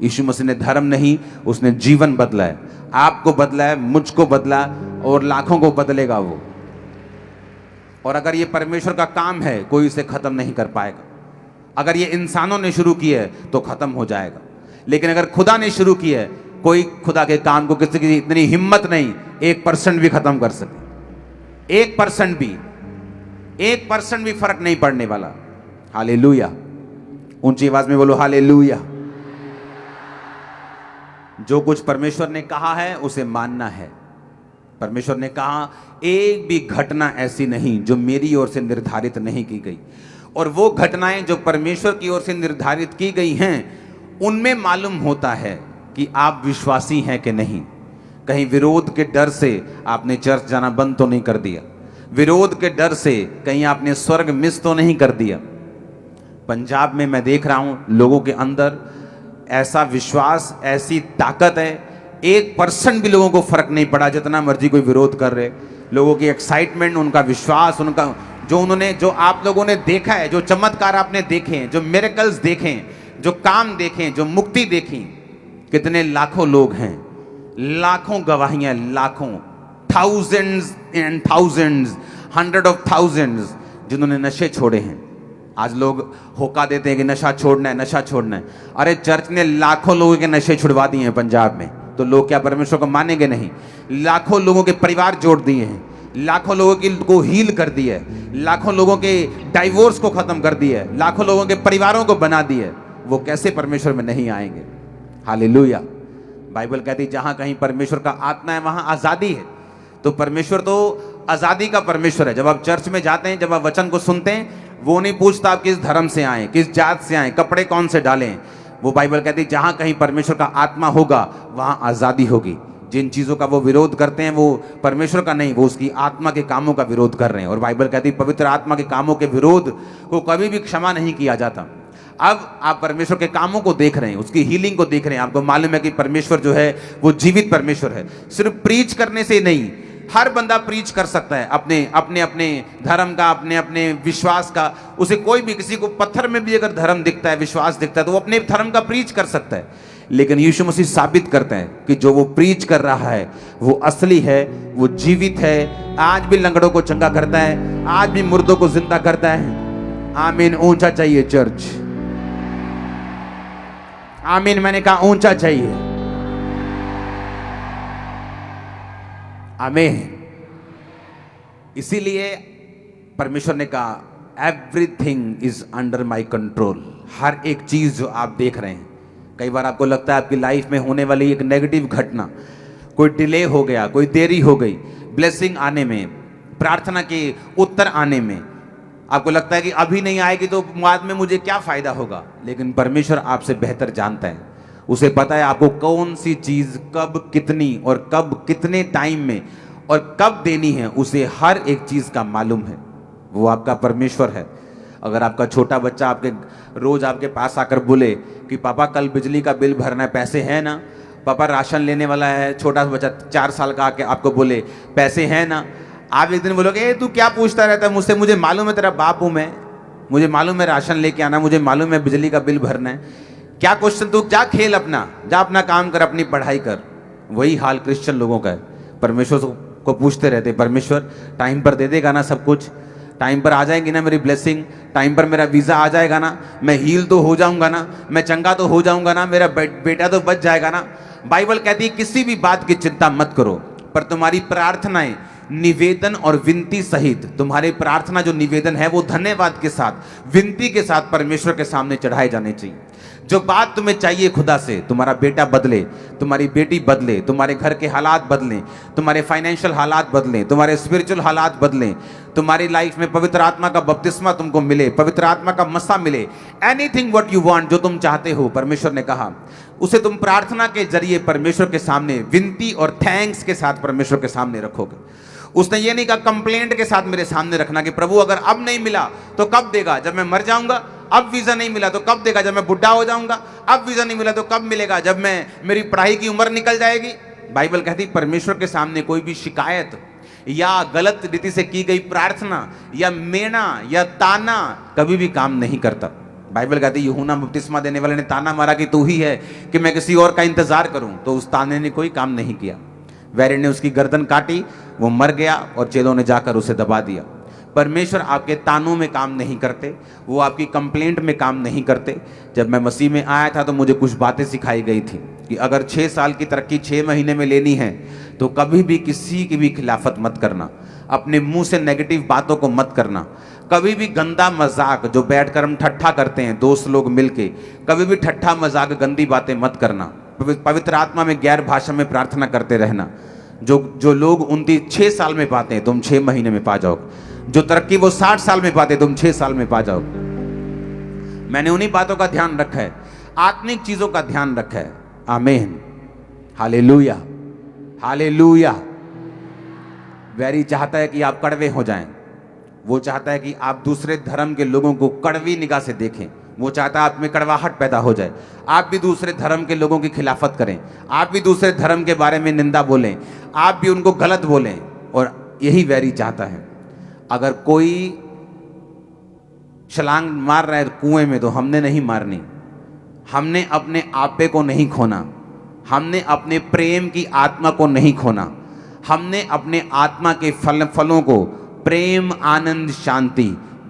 यीशु मसीह ने धर्म नहीं, उसने जीवन बदला है। आपको बदला है, मुझको बदला और लाखों को बदलेगा वो। और अगर ये परमेश्वर का काम है कोई इसे खत्म नहीं कर पाएगा। अगर ये इंसानों ने शुरू किया है तो खत्म हो जाएगा, लेकिन अगर खुदा ने शुरू किया है, कोई खुदा के काम को किसी की इतनी हिम्मत नहीं 1% भी खत्म कर सके। 1% भी फर्क नहीं पड़ने वाला। हालेलुया। ऊंची आवाज में बोलो हालेलुया। जो कुछ परमेश्वर ने कहा है उसे मानना है। परमेश्वर ने कहा एक भी घटना ऐसी नहीं जो मेरी ओर से निर्धारित नहीं की गई। और वो घटनाएं जो परमेश्वर की ओर से निर्धारित की गई हैं उनमें मालूम होता है कि आप विश्वासी हैं कि नहीं। कहीं विरोध के डर से आपने चर्च जाना बंद तो नहीं कर दिया, विरोध के डर से कहीं आपने स्वर्ग मिस तो नहीं कर दिया। पंजाब में मैं देख रहा हूं लोगों के अंदर ऐसा विश्वास, ऐसी ताकत है, 1% भी लोगों को फर्क नहीं पड़ा, जितना मर्जी कोई विरोध कर रहे। लोगों की एक्साइटमेंट, उनका विश्वास, उनका जो आप लोगों ने देखा है, जो चमत्कार आपने देखे हैं, जो मिरेकल्स देखे हैं, जो काम देखे हैं, जो मुक्ति देखी, कितने लाखों लोग हैं, लाखों गवाहियां, लाखों, thousands and thousands, 100 of thousands जिन्होंने नशे छोड़े हैं। आज लोग होका देते हैं कि नशा छोड़ना है, नशा छोड़ना है। अरे चर्च ने लाखों लोगों के नशे छुड़वा दिए हैं पंजाब में, तो लोग क्या परमेश्वर को मानेंगे नहीं? लाखों लोगों के परिवार जोड़ दिए हैं, लाखों लोगों को हील कर दिया है, लाखों लोगों के डाइवोर्स को खत्म कर दिया है, लाखों लोगों के परिवारों को बना दिया है। वो कैसे परमेश्वर में नहीं आएंगे? हालेलुया। बाइबल कहती जहां कहीं परमेश्वर का आत्मा है वहां आजादी है। तो परमेश्वर तो आजादी का परमेश्वर है। जब आप चर्च में जाते हैं, जब आप वचन को सुनते हैं, वो नहीं पूछता आप किस धर्म से आए, किस जात से आए, कपड़े कौन से डालें। वो बाइबल कहती जहां कहीं परमेश्वर का आत्मा होगा वहां आजादी होगी। जिन चीजों का वो विरोध करते हैं वो परमेश्वर का नहीं, वो उसकी आत्मा के कामों का विरोध कर रहे हैं। और बाइबल कहती पवित्र आत्मा के कामों के विरोध को कभी भी क्षमा नहीं किया जाता। अब आप परमेश्वर के कामों को देख रहे हैं, उसकी हीलिंग को देख रहे हैं, आपको मालूम है कि परमेश्वर जो है वो जीवित परमेश्वर है। सिर्फ प्रीच करने से नहीं, हर बंदा प्रीच कर सकता है अपने अपने अपने धर्म का, अपने अपने विश्वास का। उसे कोई भी, किसी को पत्थर में भी अगर धर्म दिखता है, विश्वास दिखता है, तो वो अपने धर्म का प्रीच कर सकता है। लेकिन यीशु मसीह साबित करते हैं कि जो वो प्रीच कर रहा है वो असली है, वो जीवित है। आज भी लंगड़ों को चंगा करता है, आज भी मुर्दों को जिंदा करता है। आमीन। ऊंचा चाहिए चर्च, आमीन। मैंने कहा ऊंचा चाहिए, आमीन। इसीलिए परमेश्वर ने कहा everything is under my control. हर एक चीज जो आप देख रहे हैं, कई बार आपको लगता है आपकी लाइफ में होने वाली एक नेगेटिव घटना, कोई डिले हो गया, कोई देरी हो गई ब्लेसिंग आने में, प्रार्थना के उत्तर आने में, आपको लगता है कि अभी नहीं आएगी तो बाद में मुझे क्या फायदा होगा। लेकिन परमेश्वर आपसे बेहतर जानता है, उसे पता है आपको कौन सी चीज कब कितनी और कब कितने टाइम में और कब देनी है। उसे हर एक चीज का मालूम है, वो आपका परमेश्वर है। अगर आपका छोटा बच्चा आपके रोज आपके पास आकर बोले कि पापा कल बिजली का बिल भरना है, पैसे हैं ना? पापा राशन लेने वाला है, छोटा बच्चा 4 साल का आके आपको बोले पैसे हैं ना? आप एक दिन बोलोगे तू क्या पूछता रहता है मुझसे, मुझे मालूम है तेरा बाप हूं मैं, मुझे मालूम है राशन लेके आना, मुझे मालूम है बिजली का बिल भरना है। क्या क्वेश्चन, तू जा खेल अपना, जा अपना काम कर, अपनी पढ़ाई कर। वही हाल क्रिश्चियन लोगों का है। परमेश्वर को पूछते रहते, परमेश्वर टाइम पर दे देगा ना सब कुछ? टाइम पर आ जाएगी ना मेरी ब्लेसिंग? टाइम पर मेरा वीजा आ जाएगा ना? मैं हील तो हो जाऊंगा ना? मैं चंगा तो हो जाऊंगा ना? मेरा बेटा तो बच जाएगा ना? बाइबल कहती है किसी भी बात की चिंता मत करो, पर तुम्हारी प्रार्थनाएं निवेदन और विनती सहित, तुम्हारी प्रार्थना जो निवेदन है वो धन्यवाद के साथ, विनती के साथ परमेश्वर के सामने चढ़ाए जाने चाहिए। जो बात तुम्हें चाहिए खुदा से, तुम्हारा बेटा बदले, तुम्हारी बेटी बदले, तुम्हारे घर के हालात बदलें, तुम्हारे फाइनेंशियल हालात बदलें, तुम्हारे स्पिरिचुअल हालात बदलें, तुम्हारी लाइफ में पवित्र आत्मा का बपतिस्मा तुमको मिले, पवित्र आत्मा का मसा मिले, एनीथिंग व्हाट यू वांट, जो तुम चाहते हो, परमेश्वर ने कहा उसे तुम प्रार्थना के जरिए परमेश्वर के सामने विनती और थैंक्स के साथ परमेश्वर के सामने रखोगे। उसने ये नहीं कहा कंप्लेंट के साथ मेरे सामने रखना कि प्रभु अगर अब नहीं मिला तो कब देगा, जब मैं मर जाऊंगा? अब वीजा नहीं मिला तो कब देगा, जब मैं बुढ़ा हो जाऊंगा? अब वीजा नहीं मिला तो कब मिलेगा, जब मैं मेरी पढ़ाई की उम्र निकल जाएगी? बाइबल कहती परमेश्वर के सामने कोई भी शिकायत या गलत रीति से की गई प्रार्थना या मेना या ताना कभी भी काम नहीं करता। बाइबल कहती यूहन्ना बपतिस्मा देने वाले ने ताना मारा कि तू ही है कि मैं किसी और का इंतजार करूं, तो उस ताने ने कोई काम नहीं किया। वैरी ने उसकी गर्दन काटी, वो मर गया और चेलों ने जाकर उसे दबा दिया। परमेश्वर आपके तानों में काम नहीं करते, वो आपकी कंप्लेंट में काम नहीं करते। जब मैं मसीह में आया था तो मुझे कुछ बातें सिखाई गई थी कि अगर 6 साल की तरक्की 6 महीने में लेनी है तो कभी भी किसी की भी खिलाफत मत करना, अपने मुंह से नेगेटिव बातों को मत करना, कभी भी गंदा मजाक जो बैठकर हम ठट्ठा करते हैं दोस्त लोग मिलके, कभी भी ठट्ठा मजाक गंदी बातें मत करना। पवित्र आत्मा में गैर भाषा में प्रार्थना करते रहना। जो लोग 6 साल में पाते हैं तुम 6 महीने में पा जाओगे, जो तरक्की वो 60 साल में पाते तुम 6 साल में पा जाओगे। मैंने उन्हीं बातों का ध्यान रखा है, आत्मिक चीजों का ध्यान रखा है। आमीन, हालेलुया, हालेलुया। वैरी चाहता है कि आप कड़वे हो जाएं। वो चाहता है कि आप दूसरे धर्म के लोगों को कड़वी निगाह से देखें। वो चाहता है आप में कड़वाहट पैदा हो जाए, आप भी दूसरे धर्म के लोगों की खिलाफत करें, आप भी दूसरे धर्म के बारे में निंदा बोलें, आप भी उनको गलत बोलें। और यही वैरी चाहता है। अगर कोई छलांग मार रहा है कुएं में तो हमने नहीं मारनी। हमने अपने आपे को नहीं खोना, हमने अपने प्रेम की आत्मा को नहीं खोना। हमने अपने आत्मा के फलों को, प्रेम, आनंद, शांति,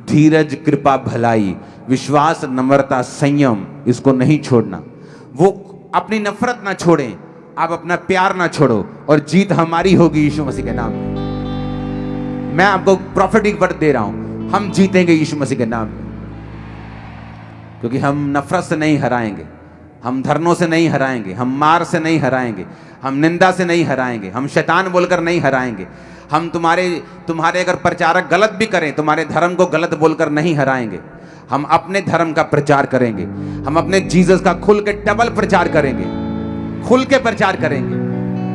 धीरज, कृपा, भलाई, विश्वास, नम्रता, संयम, इसको नहीं छोड़ना। वो अपनी नफरत ना छोड़ें, आप अपना प्यार ना छोड़ो, और जीत हमारी होगी यीशु मसीह के नाम में। मैं आपको प्रॉफिटिक वर्ड दे रहा हूं, हम जीतेंगे यीशु मसीह के नाम में, क्योंकि हम नफरत से नहीं हराएंगे, हम धरनों से नहीं हराएंगे, हम मार से नहीं हराएंगे, हम निंदा से नहीं हराएंगे, हम शैतान बोलकर नहीं हराएंगे। हम तुम्हारे अगर प्रचारक गलत भी करें, तुम्हारे धर्म को गलत बोलकर नहीं हराएंगे। हम अपने धर्म का प्रचार करेंगे, हम अपने जीसस का खुल के डबल प्रचार करेंगे, खुल के प्रचार करेंगे,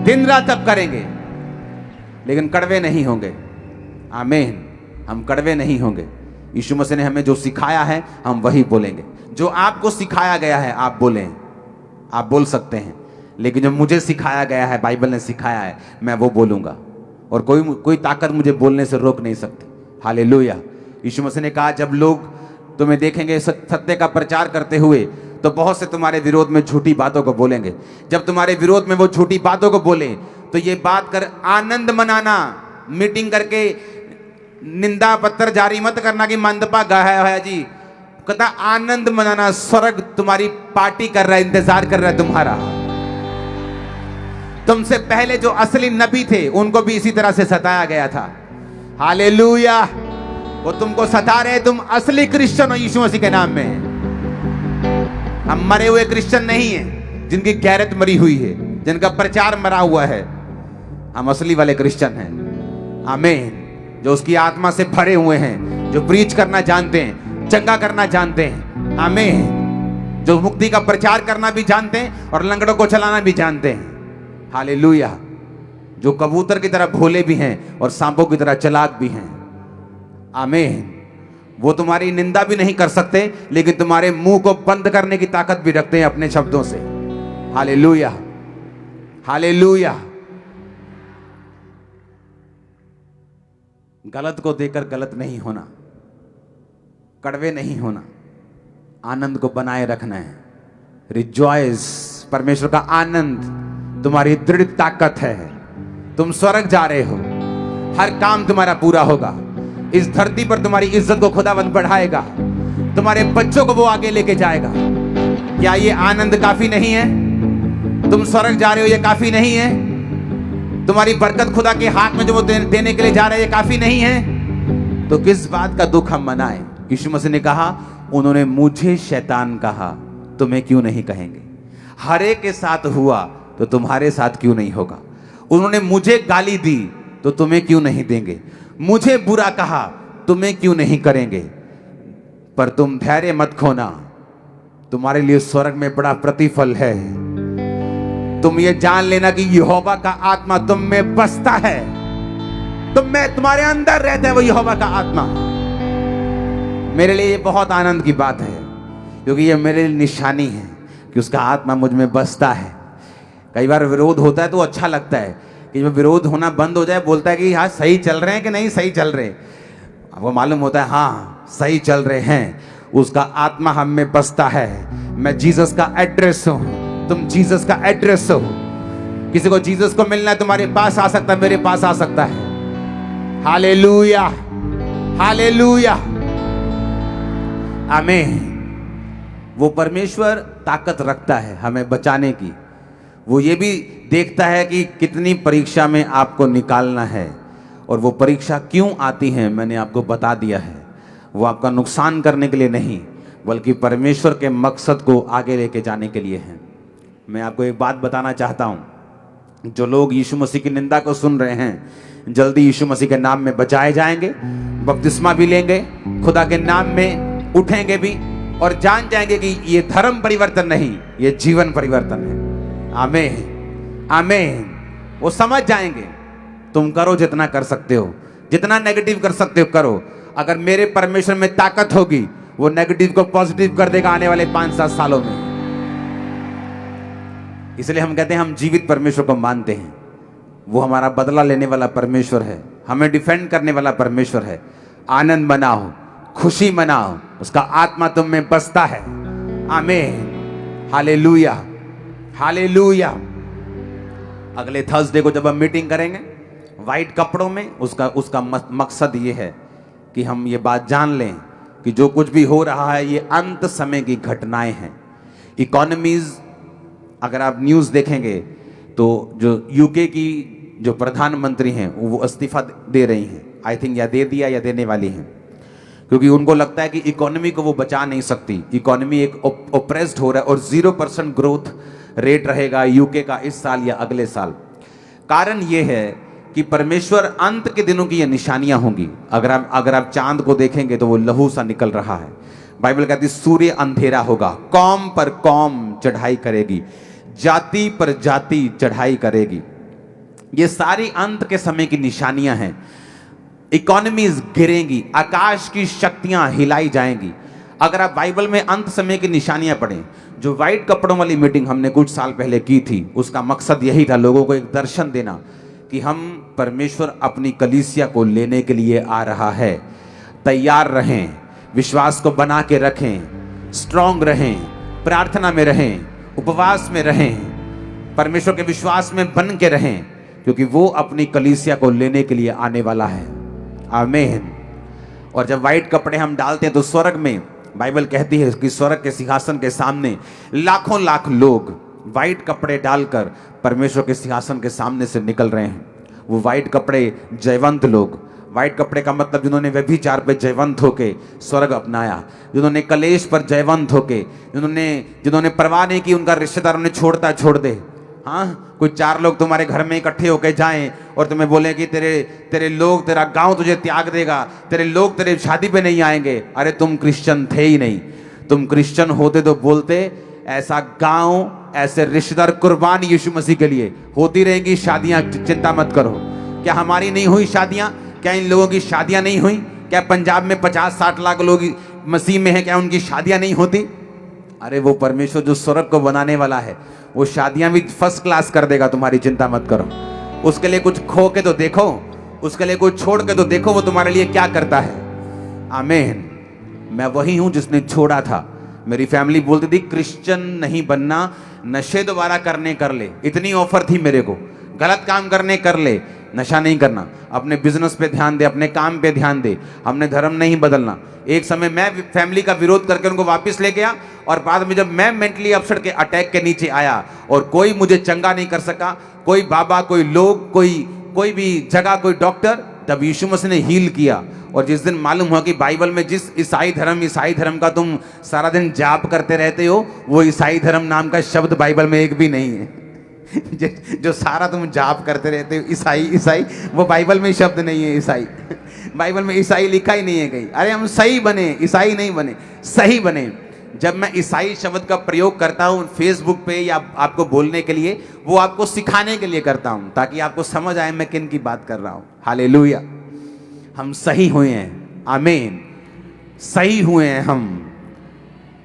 दिन रात तब करेंगे, लेकिन कड़वे नहीं होंगे। आमीन, हम कड़वे नहीं होंगे। यीशु मसीह ने हमें जो सिखाया है हम वही बोलेंगे। जो आपको सिखाया गया है आप बोलें, आप बोल सकते हैं, लेकिन जो मुझे सिखाया गया है, बाइबल ने सिखाया है, मैं वो बोलूंगा, और कोई ताकत मुझे बोलने से रोक नहीं सकती। हालेलुया। यीशु मसीह ने कहा, जब लोग तुम्हें देखेंगे सत्य का प्रचार करते हुए, तो बहुत से तुम्हारे विरोध में झूठी बातों को बोलेंगे। जब तुम्हारे विरोध में वो झूठी बातों को बोले, तो ये बात कर आनंद मनाना, मीटिंग करके निंदा पत्र जारी मत करना कि मंदपा गाया है जी। कहता आनंद मनाना, स्वर्ग तुम्हारी पार्टी कर रहा है, इंतजार कर रहा है तुम्हारा। तुमसे पहले जो असली नबी थे उनको भी इसी तरह से सताया गया था। हालेलुया। वो तुमको सता रहे, तुम असली क्रिश्चियन हो यीशु मसीह के नाम में। हम मरे हुए क्रिश्चियन नहीं हैं, जिनकी गैरत मरी हुई है, जिनका प्रचार मरा हुआ है। हम असली वाले क्रिश्चियन हैं। आमीन। जो उसकी आत्मा से भरे हुए हैं, जो प्रीच करना जानते हैं, चंगा करना जानते हैं। आमीन। जो मुक्ति का प्रचार करना भी जानते हैं और लंगड़ों को चलाना भी जानते हैं। हालेलुया। जो कबूतर की तरह भोले भी हैं और सांपों की तरह चालाक भी हैं। आमीन। वो तुम्हारी निंदा भी नहीं कर सकते, लेकिन तुम्हारे मुंह को बंद करने की ताकत भी रखते हैं अपने शब्दों से। Hallelujah, hallelujah. गलत को देकर गलत नहीं होना, कड़वे नहीं होना, आनंद को बनाए रखना है। रिजॉइस, परमेश्वर का आनंद तुम्हारी दृढ़ ताकत है। तुम स्वर्ग जा रहे हो, हर काम तुम्हारा पूरा होगा। इस धरती पर तुम्हारी इज्जत को खुदावंद बढ़ाएगा, तुम्हारे बच्चों को वो आगे लेके जाएगा। क्या ये आनंद काफी नहीं है? तुम स्वर्ग जा रहे हो, ये काफी नहीं है? तुम्हारी बरकत खुदा के हाथ में जो वो देने के लिए जा रहे हैं, ये काफी नहीं है? तो किस बात का दुख हम मनाएं? यीशु मसीह ने कहा, उन्होंने मुझे शैतान कहा, तुम्हें क्यों नहीं कहेंगे? हर एक के साथ हुआ तो तुम्हारे साथ क्यों नहीं होगा? उन्होंने मुझे गाली दी तो तुम्हें क्यों नहीं देंगे? मुझे बुरा कहा, तुम्हें क्यों नहीं करेंगे? पर तुम धैर्य मत खोना, तुम्हारे लिए स्वर्ग में बड़ा प्रतिफल है। तुम ये जान लेना कि यहोवा का आत्मा तुम में बसता है, तुम्हारे अंदर रहता है वो यहोवा का आत्मा। मेरे लिए ये बहुत आनंद की बात है, क्योंकि ये मेरे लिए निशानी है कि उसका आत्मा मुझ में बसता है। कई बार विरोध होता है तो अच्छा लगता है कि जब विरोध होना बंद हो जाए, बोलता है कि हाँ सही चल रहे हैं कि नहीं सही चल रहे, वो मालूम होता है हाँ सही चल रहे हैं। उसका आत्मा हम में बसता है। मैं जीसस का एड्रेस हूं, तुम जीसस का एड्रेस हो। किसी को जीसस को मिलना है, तुम्हारे पास आ सकता है, मेरे पास आ सकता है। हालेलुया, हालेलुया, आमीन। वो परमेश्वर ताकत रखता है हमें बचाने की। वो ये भी देखता है कि कितनी परीक्षा में आपको निकालना है, और वो परीक्षा क्यों आती है मैंने आपको बता दिया है। वो आपका नुकसान करने के लिए नहीं, बल्कि परमेश्वर के मकसद को आगे लेके जाने के लिए है। मैं आपको एक बात बताना चाहता हूं, जो लोग यीशु मसीह की निंदा को सुन रहे हैं, जल्दी यीशु मसीह के नाम में बचाए जाएंगे, बपतिस्मा भी लेंगे, खुदा के नाम में उठेंगे भी, और जान जाएंगे कि ये धर्म परिवर्तन नहीं, ये जीवन परिवर्तन है। आमीन आमीन। वो समझ जाएंगे। तुम करो जितना कर सकते हो, जितना नेगेटिव कर सकते हो करो। अगर मेरे परमेश्वर में ताकत होगी, वो नेगेटिव को पॉजिटिव कर देगा आने वाले 5-7 सालों में। इसलिए हम कहते हैं हम जीवित परमेश्वर को मानते हैं। वो हमारा बदला लेने वाला परमेश्वर है, हमें डिफेंड करने वाला परमेश्वर है। आनंद मनाओ, खुशी मनाओ, उसका आत्मा तुम में बसता है। आमीन हालेलुया हालेलुया। अगले थर्सडे को जब हम मीटिंग करेंगे वाइट कपड़ों में, उसका मकसद ये है कि हम ये बात जान लें कि जो कुछ भी हो रहा है ये अंत समय की घटनाएं हैं। इकोनॉमीज, अगर आप न्यूज़ देखेंगे तो जो यूके की जो प्रधानमंत्री हैं वो इस्तीफा दे रही हैं, आई थिंक, या दे दिया या देने वाली हैं, क्योंकि उनको लगता है कि इकोनॉमी को वो बचा नहीं सकती। इकोनॉमी एक ओप्रेस्ड हो रहा है और 0% ग्रोथ रेट रहेगा यूके का इस साल या अगले साल। कारण ये है कि परमेश्वर अंत के दिनों की ये निशानियां होंगी। अगर आप चांद को देखेंगे तो वो लहू सा निकल रहा है। बाइबल कहती है सूर्य अंधेरा होगा, कौम पर कौम चढ़ाई करेगी, जाति पर जाति चढ़ाई करेगी। ये सारी अंत के समय की निशानियां हैं। इकोनॉमीज गिरेंगी, आकाश की शक्तियां हिलाई जाएंगी। अगर आप बाइबल में अंत समय की निशानियां पढ़ें, जो व्हाइट कपड़ों वाली मीटिंग हमने कुछ साल पहले की थी, उसका मकसद यही था लोगों को एक दर्शन देना कि हम परमेश्वर अपनी कलीसिया को लेने के लिए आ रहा है। तैयार रहें, विश्वास को बना के रखें, स्ट्रांग रहें, प्रार्थना में रहें, उपवास में रहें, परमेश्वर के विश्वास में बन के रहें, क्योंकि वो अपनी कलीसिया को लेने के लिए आने वाला है। आमीन। और जब व्हाइट कपड़े हम डालते हैं तो स्वर्ग में बाइबल कहती है कि स्वर्ग के सिंहासन के सामने लाखों लाख लोग व्हाइट कपड़े डालकर परमेश्वर के सिंहासन के सामने से निकल रहे हैं। वो व्हाइट कपड़े जयवंत लोग, व्हाइट कपड़े का मतलब जिन्होंने व्यभिचार पे जयवंत होके स्वर्ग अपनाया, जिन्होंने कलेश पर जयवंत होके, जिन्होंने परवाह नहीं की उनका रिश्तेदार उन्हें छोड़ दे। हाँ, कुछ 4 लोग तुम्हारे घर में इकट्ठे होके जाएं और तुम्हें बोले कि तेरे लोग, तेरा गांव तुझे त्याग देगा, तेरे लोग तेरे शादी पे नहीं आएंगे। अरे तुम क्रिश्चियन थे ही नहीं। तुम क्रिश्चियन होते तो बोलते ऐसा गांव, ऐसे रिश्तेदार कुर्बान यीशु मसीह के लिए। होती रहेंगी शादियां, चिंता मत करो। क्या हमारी नहीं हुई शादियां? क्या इन लोगों की शादियां नहीं हुई? क्या पंजाब में 50-60 लाख लोग मसीह में हैं, क्या उनकी शादियां नहीं होती? अरे वो परमेश्वर जो स्वर्ग को बनाने वाला है, वो शादियां भी फर्स्ट क्लास कर देगा, तुम्हारी चिंता मत करो। उसके लिए कुछ खो के तो देखो, उसके लिए कुछ छोड़ के तो देखो वो तुम्हारे लिए क्या करता है। आमीन। मैं वही हूं जिसने छोड़ा था। मेरी फैमिली बोलती थी क्रिश्चियन नहीं बनना, नशे दोबारा करने कर ले। इतनी ऑफर थी मेरे को, गलत काम करने कर ले, नशा नहीं करना, अपने बिजनेस पे ध्यान दे, अपने काम पे ध्यान दे, हमने धर्म नहीं बदलना। एक समय मैं फैमिली का विरोध करके उनको वापस ले गया और बाद में जब मैं मेंटली अपसेट के अटैक के नीचे आया और कोई मुझे चंगा नहीं कर सका, कोई बाबा, कोई लोग, कोई भी जगह, कोई डॉक्टर, तब यीशु मसीह ने हील किया। और जिस दिन मालूम हुआ कि बाइबल में जिस ईसाई धर्म का तुम सारा दिन जाप करते रहते हो, वो ईसाई धर्म नाम का शब्द बाइबल में एक भी नहीं है। जो सारा तुम जाप करते रहते हो ईसाई, वो बाइबल में शब्द नहीं है ईसाई। बाइबल में ईसाई लिखा ही नहीं है कहीं। अरे हम सही बने, ईसाई नहीं बने, सही बने। जब मैं ईसाई शब्द का प्रयोग करता हूँ फेसबुक पे या आपको बोलने के लिए, वो आपको सिखाने के लिए करता हूँ, ताकि आपको समझ आए मैं किन की बात कर रहा हूँ। हालेलुया। हम सही हुए हैं। आमीन। सही हुए हैं हम।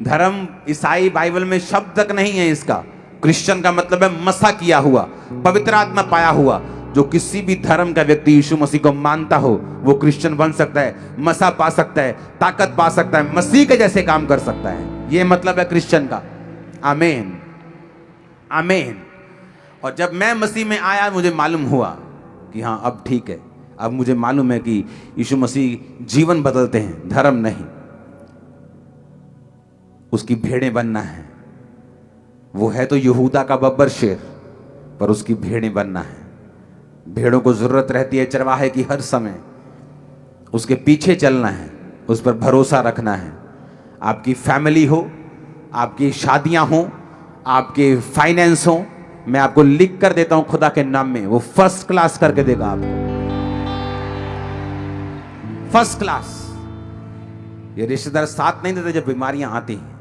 धर्म ईसाई बाइबल में शब्द तक नहीं है इसका। क्रिश्चियन का मतलब है मसा किया हुआ, पवित्र आत्मा पाया हुआ। जो किसी भी धर्म का व्यक्ति यीशु मसीह को मानता हो वो क्रिश्चियन बन सकता है, मसा पा सकता है, ताकत पा सकता है, मसीह के जैसे काम कर सकता है। ये मतलब है क्रिश्चियन का। आमीन आमीन। और जब मैं मसीह में आया मुझे मालूम हुआ कि हाँ अब ठीक है। अब मुझे मालूम है कि यीशु मसीह जीवन बदलते हैं, धर्म नहीं। उसकी भेड़ें बनना है। वो है तो यहूदा का बब्बर शेर, पर उसकी भेड़ें बनना है। भेड़ों को जरूरत रहती है चरवाहे की हर समय। उसके पीछे चलना है, उस पर भरोसा रखना है। आपकी फैमिली हो, आपकी शादियां हो, आपके फाइनेंस हो, मैं आपको लिख कर देता हूं खुदा के नाम में, वो फर्स्ट क्लास करके देगा आपको। First class. ये रिश्तेदार साथ नहीं देते जब बीमारियां आती हैं।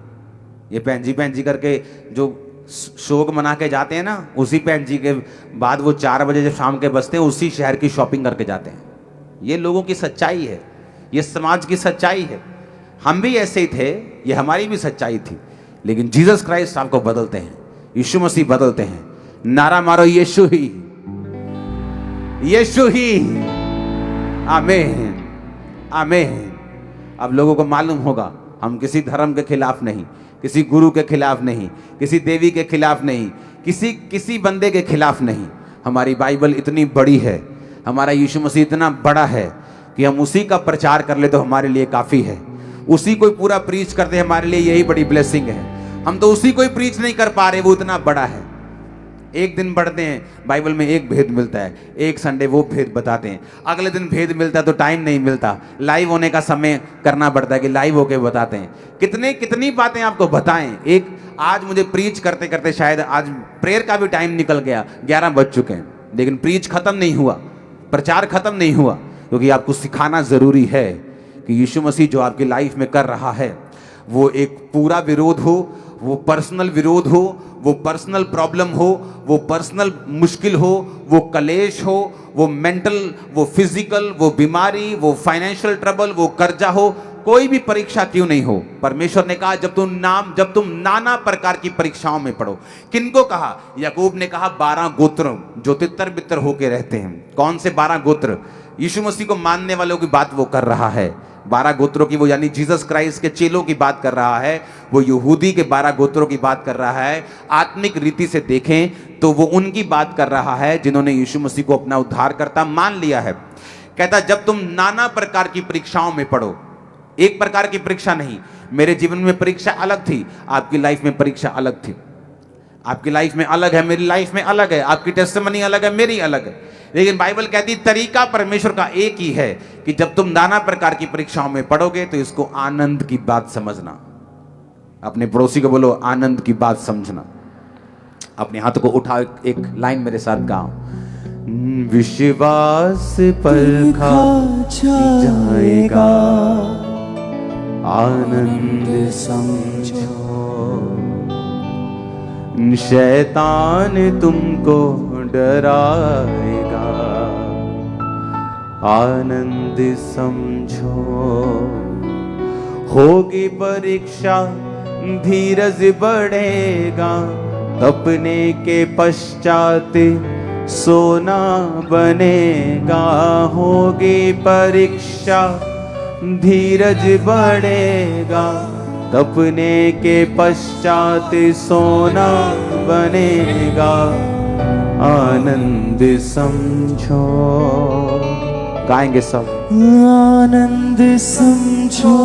ये पैंजी करके जो शोक मना के जाते हैं ना, उसी पैंट जी के बाद वो 4 बजे जब शाम के बजते हैं उसी शहर की शॉपिंग करके जाते हैं। ये लोगों की सच्चाई है, ये समाज की सच्चाई है। हम भी ऐसे ही थे, ये हमारी भी सच्चाई थी, लेकिन जीसस क्राइस्ट आपको बदलते हैं, यीशु मसीह बदलते हैं। नारा मारो, यीशु ही, यीशु ही। आमीन, आमीन। अब लोगों को मालूम होगा हम किसी धर्म के खिलाफ नहीं, किसी गुरु के खिलाफ नहीं, किसी देवी के खिलाफ नहीं, किसी बंदे के खिलाफ नहीं। हमारी बाइबल इतनी बड़ी है, हमारा यीशु मसीह इतना बड़ा है कि हम उसी का प्रचार कर ले तो हमारे लिए काफ़ी है। उसी को पूरा प्रीच करते हमारे लिए यही बड़ी ब्लेसिंग है। हम तो उसी को ही प्रीच नहीं कर पा रहे, वो इतना बड़ा है। एक दिन पढ़ते हैं बाइबल में एक भेद मिलता है, एक संडे वो भेद बताते हैं, अगले दिन भेद मिलता है तो टाइम नहीं मिलता, लाइव होने का समय करना पड़ता है कि लाइव होके बताते हैं। कितनी बातें आपको बताएं। एक आज मुझे प्रीच करते करते शायद आज प्रेयर का भी टाइम निकल गया, 11 बज चुके हैं, लेकिन प्रीच खत्म नहीं हुआ, प्रचार खत्म नहीं हुआ, क्योंकि आपको सिखाना जरूरी है कि यीशु मसीह जो आपकी लाइफ में कर रहा है वो एक पूरा विरोध हो, वो पर्सनल विरोध हो, वो पर्सनल प्रॉब्लम हो, वो पर्सनल मुश्किल हो, वो कलेश हो, वो मेंटल, वो फिजिकल, वो बीमारी, वो फाइनेंशियल ट्रबल, वो कर्जा हो, कोई भी परीक्षा क्यों नहीं हो, परमेश्वर ने कहा जब तुम नाना प्रकार की परीक्षाओं में पड़ो। किनको कहा? याकूब ने कहा 12 गोत्र जो तितर बितर होके रहते हैं। कौन से 12 गोत्र? यीशु मसीह को मानने वालों की बात वो कर रहा है। 12 गोत्रों की, वो यानी जीसस क्राइस्ट के चेलों की बात कर रहा है, वो यहूदी के 12 गोत्रों की बात कर रहा है। आत्मिक रीति से देखें तो वो उनकी बात कर रहा है जिन्होंने यीशु मसीह को अपना उद्धारकर्ता मान लिया है। कहता जब तुम नाना प्रकार की परीक्षाओं में पड़ो, एक प्रकार की परीक्षा नहीं। मेरे जीवन में परीक्षा अलग थी, आपकी लाइफ में परीक्षा अलग थी। आपकी लाइफ में अलग है, मेरी लाइफ में अलग है, आपकी टेस्टिमनी अलग है, मेरी अलग है, लेकिन बाइबल कहती तरीका परमेश्वर का एक ही है कि जब तुम नाना प्रकार की परीक्षाओं में पढ़ोगे तो इसको आनंद की बात समझना। अपने पड़ोसी को बोलो आनंद की बात समझना। अपने हाथ को उठा, एक लाइन मेरे साथ गाओ। विश्वास परखा जाएगा, आनंद समझो, शैतान तुमको डराएगा, आनंद समझो। होगी परीक्षा, धीरज बढ़ेगा, तपने के पश्चात सोना बनेगा। होगी परीक्षा, धीरज बढ़ेगा, तपने के पश्चात सोना बनेगा, आनंद समझो। गाएंगे सब। आनंद समझो,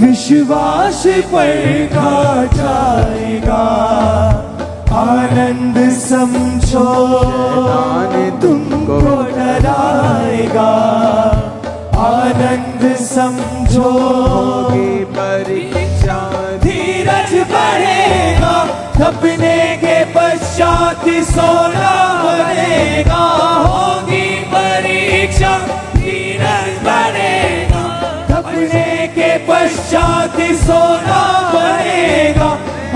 विश्वास परखा जाएगा, आनंद समझो, शैतान तुमको डराएगा, आनंद समझो। होगी परीक्षा, धीरज बढ़ेगा, तपने के पश्चात सोना बनेगा। होगी परीक्षा, धीरज बढ़ेगा, तपने के पश्चात सोना बनेगा,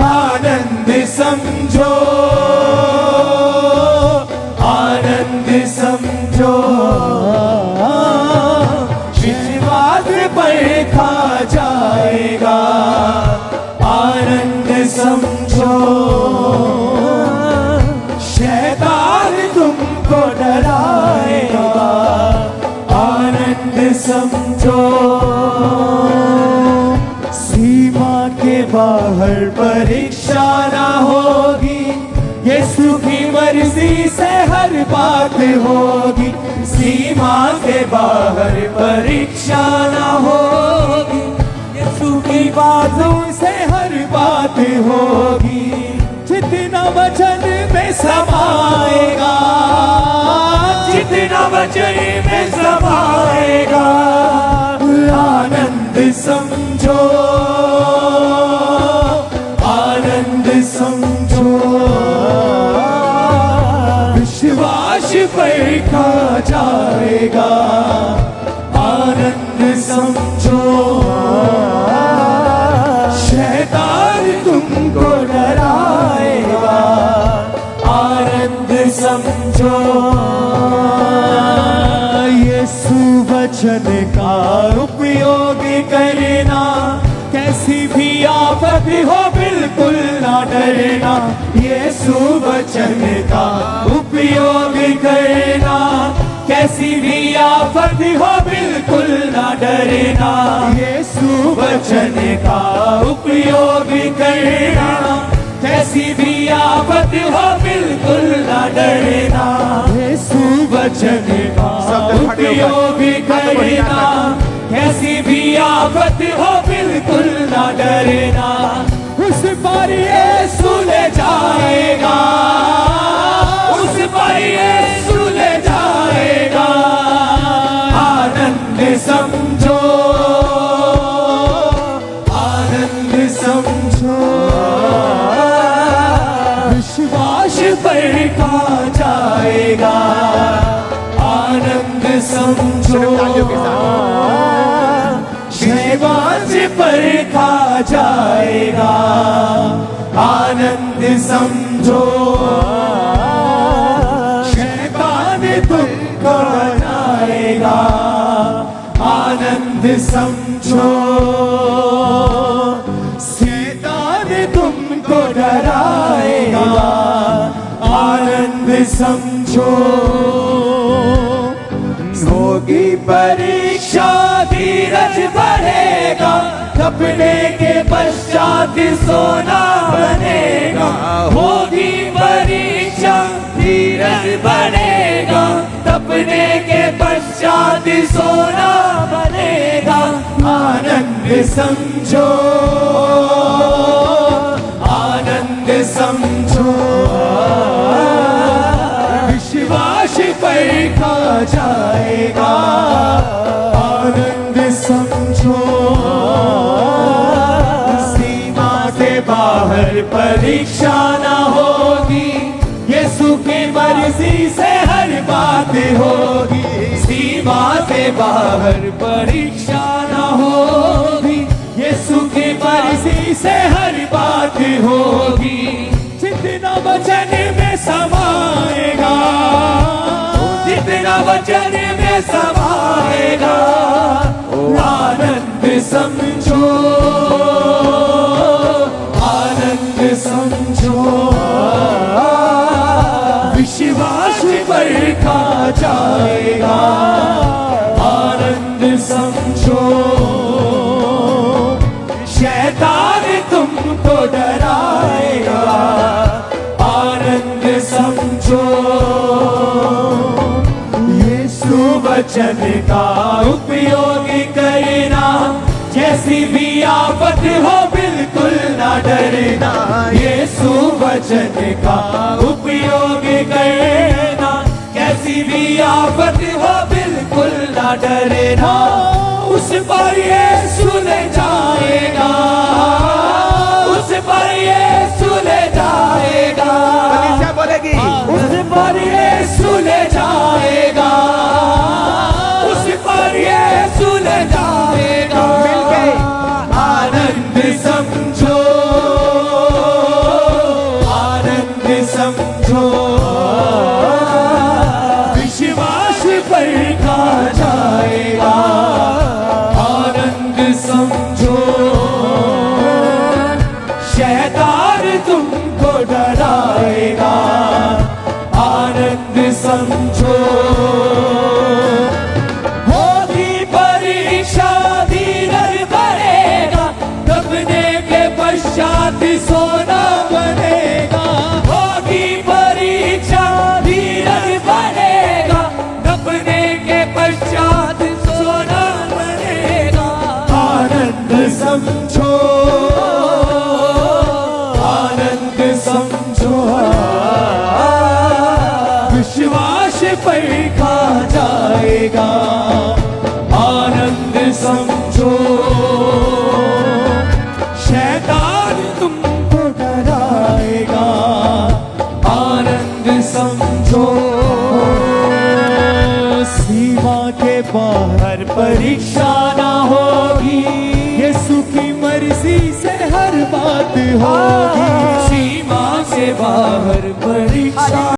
आनंद समझो, आनंद समझो। विश्वास परखा जाएगा, आनंद समझो, शैतान तुमको डराएगा, आनंद समझो। सीमा के बाहर परीक्षा ना होगी, यीशु की मर्जी से हर बात होगी। सीमा के बाहर परीक्षा ना होगी, यीशु की बातों से हर बात होगी। जितना वचन में समाएगा, जितना वचन में समाएगा, आनंद समझो, आनंद समझो। विश्वास परखा जाएगा, आनंद समझो, शैतान वचन का उपयोग करना, कैसी भी आफत हो बिल्कुल ना डरना। यीशु वचन का उपयोग करना, कैसी भी आफत हो बिल्कुल ना डरना। यीशु वचन का उपयोग करना, कैसी भी आफत हो बिल्कुल ना डरना। यीशु वचन का उपयोग करना, कैसी भी आफत हो बिल्कुल ना डरना। उस पर यीशु ले जाएगा, उस पर यीशु ले जाएगा। आनंद समझो, आनंद समझो, विश्वास पर खा जाएगा। आनंद समझो, शैतान पर खा जाएगा। आनंद समझो, शैतान तुमको डराएगा। आनंद समझो, शैतान तुमको डराएगा। आनंद समझो, होगी परीक्षा धीरज बढ़ेगा, तपने के पश्चात सोना बनेगा। होगी परीक्षा धीरज बढ़ेगा, तपने के पश्चात सोना बनेगा। आनंद समझो, आनंद समझो, विश्वास पर खा जाएगा। आनंद समझो, सीमा से बाहर परीक्षा ना होगी, यीशु की मर्जी से हर बात होगी। सीमा से बाहर परीक्षा ना होगी, यीशु की मर्जी से हर बात होगी। जितना वचन में समाएगा, जितना वचन में समाएगा। आनंद समझो, आनंद समझो, विश्वास पर खा जाएगा। आनंद समझो, शैतान तुमको डराएगा। आनंद समझो, यीशु वचन का उपयोग करना, जैसी भी आफत हो बिल्कुल ना डरना। यीशु वचन का उपयोग करना, कैसी भी आफत हो बिल्कुल ना डरना। उस पर यीशु ले जाएगा, उस पर यीशु ले जाएगा। बोलेगी उस पर यीशु ले जाएगा, उस पर यीशु ले जाएगा। मिलके आनंद समझो, आनंद समझो, विश्वास पर खा जाएगा। आनंद समझो, शैतान तुमको डराएगा। आनंद समझो, होगी परीक्षा धीरज बढ़ेगा, तपने के पश्चात सोना बनेगा। होगी परीक्षा धीरज बढ़ेगा, तपने के पश्चात सोना बनेगा। आनंद समझो, आनंद समझो, विश्वास पर खा जाएगा। आनंद समझो, शैतान तुमको डराएगा। आनंद समझो, सीमा के बाहर परीक्षा ना होगी, यीशु की मर्जी से हर बात होगी। सीमा से बाहर परीक्षा